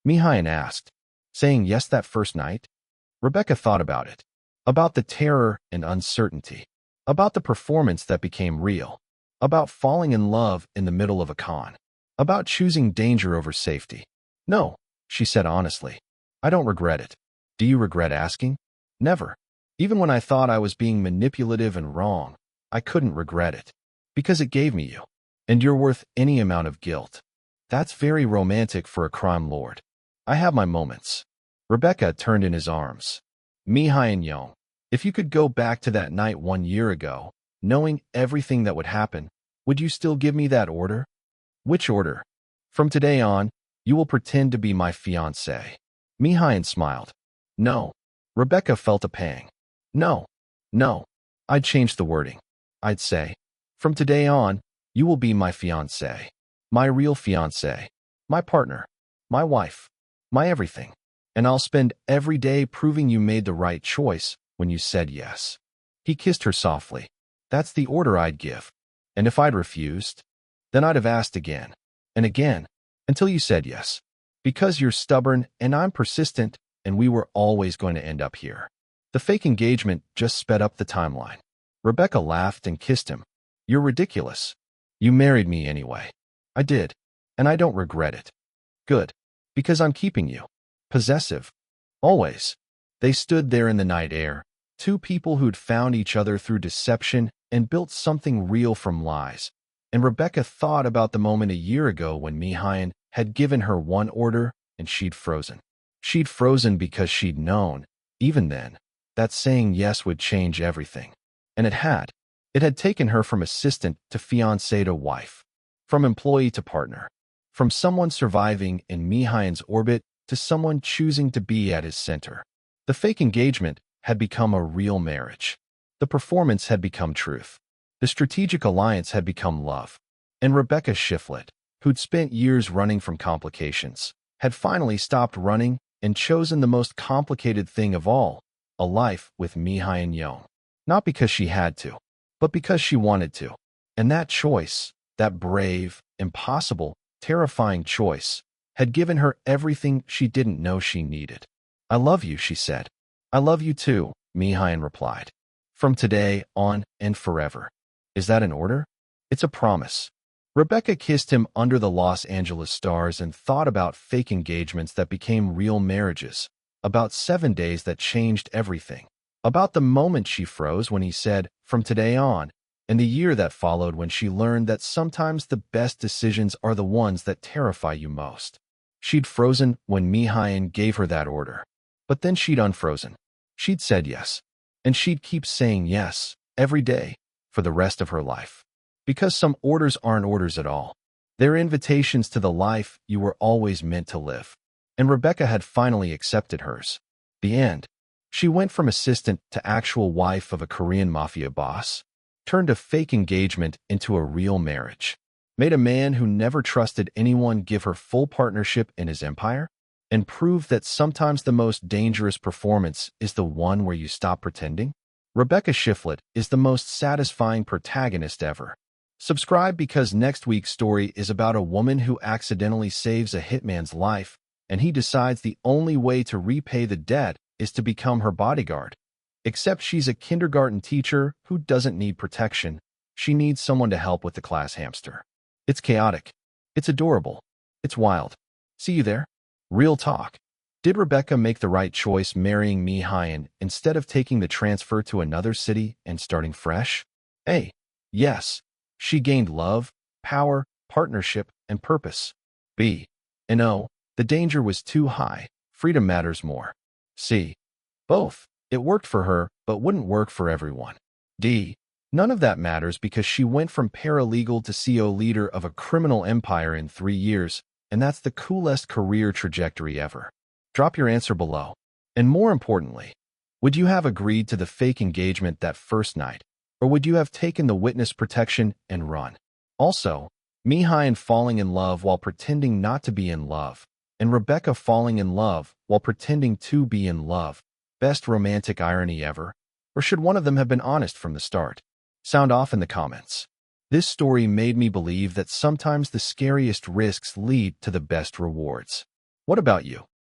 Mihain asked. Saying yes that first night? Rebecca thought about it. About the terror and uncertainty. About the performance that became real. About falling in love in the middle of a con. About choosing danger over safety. No, she said honestly. I don't regret it. Do you regret asking? Never. Even when I thought I was being manipulative and wrong, I couldn't regret it. Because it gave me you. And you're worth any amount of guilt. That's very romantic for a crime lord. I have my moments. Rebecca turned in his arms. Mihain Young, if you could go back to that night 1 year ago, knowing everything that would happen, would you still give me that order? Which order? From today on, you will pretend to be my fiancé. Mihain smiled. No. Rebecca felt a pang. No, no. I'd change the wording. I'd say, from today on, you will be my fiancé, my real fiancé, my partner, my wife, my everything. And I'll spend every day proving you made the right choice when you said yes. He kissed her softly. That's the order I'd give. And if I'd refused, then I'd have asked again and again until you said yes. Because you're stubborn and I'm persistent, and we were always going to end up here. The fake engagement just sped up the timeline. Rebecca laughed and kissed him. You're ridiculous. You married me anyway. I did, and I don't regret it. Good, because I'm keeping you. Possessive. Always. They stood there in the night air, two people who'd found each other through deception and built something real from lies. And Rebecca thought about the moment a year ago when Mihain had given her one order and she'd frozen. She'd frozen because she'd known, even then, that saying yes would change everything. And it had. It had taken her from assistant to fiancé to wife, from employee to partner, from someone surviving in Mihain's orbit to someone choosing to be at his center. The fake engagement had become a real marriage. The performance had become truth. The strategic alliance had become love. And Rebecca Shiflett, who'd spent years running from complications, had finally stopped running and chosen the most complicated thing of all, a life with Mihain Young. Not because she had to, but because she wanted to. And that choice, that brave, impossible, terrifying choice, had given her everything she didn't know she needed. I love you, she said. I love you too, Mihain replied. From today on and forever. Is that an order? It's a promise. Rebecca kissed him under the Los Angeles stars and thought about fake engagements that became real marriages, about 7 days that changed everything, about the moment she froze when he said, from today on, and the year that followed when she learned that sometimes the best decisions are the ones that terrify you most. She'd frozen when Mihain gave her that order, but then she'd unfrozen. She'd said yes, and she'd keep saying yes, every day, for the rest of her life. Because some orders aren't orders at all. They're invitations to the life you were always meant to live. And Rebecca had finally accepted hers. The end. She went from assistant to actual wife of a Korean Mafia boss, turned a fake engagement into a real marriage, made a man who never trusted anyone give her full partnership in his empire, and proved that sometimes the most dangerous performance is the one where you stop pretending. Rebecca Shiflett is the most satisfying protagonist ever. Subscribe because next week's story is about a woman who accidentally saves a hitman's life, and he decides the only way to repay the debt is to become her bodyguard. Except she's a kindergarten teacher who doesn't need protection. She needs someone to help with the class hamster. It's chaotic. It's adorable. It's wild. See you there? Real talk. Did Rebecca make the right choice marrying Mihain instead of taking the transfer to another city and starting fresh? A. Yes. She gained love, power, partnership, and purpose. B. And O. The danger was too high. Freedom matters more. C. Both. It worked for her, but wouldn't work for everyone. D. None of that matters because she went from paralegal to CEO leader of a criminal empire in 3 years, and that's the coolest career trajectory ever. Drop your answer below. And more importantly, would you have agreed to the fake engagement that first night, or would you have taken the witness protection and run? Also, Mihain falling in love while pretending not to be in love, and Rebecca falling in love while pretending to be in love. Best romantic irony ever? Or should one of them have been honest from the start? Sound off in the comments. This story made me believe that sometimes the scariest risks lead to the best rewards. What about you?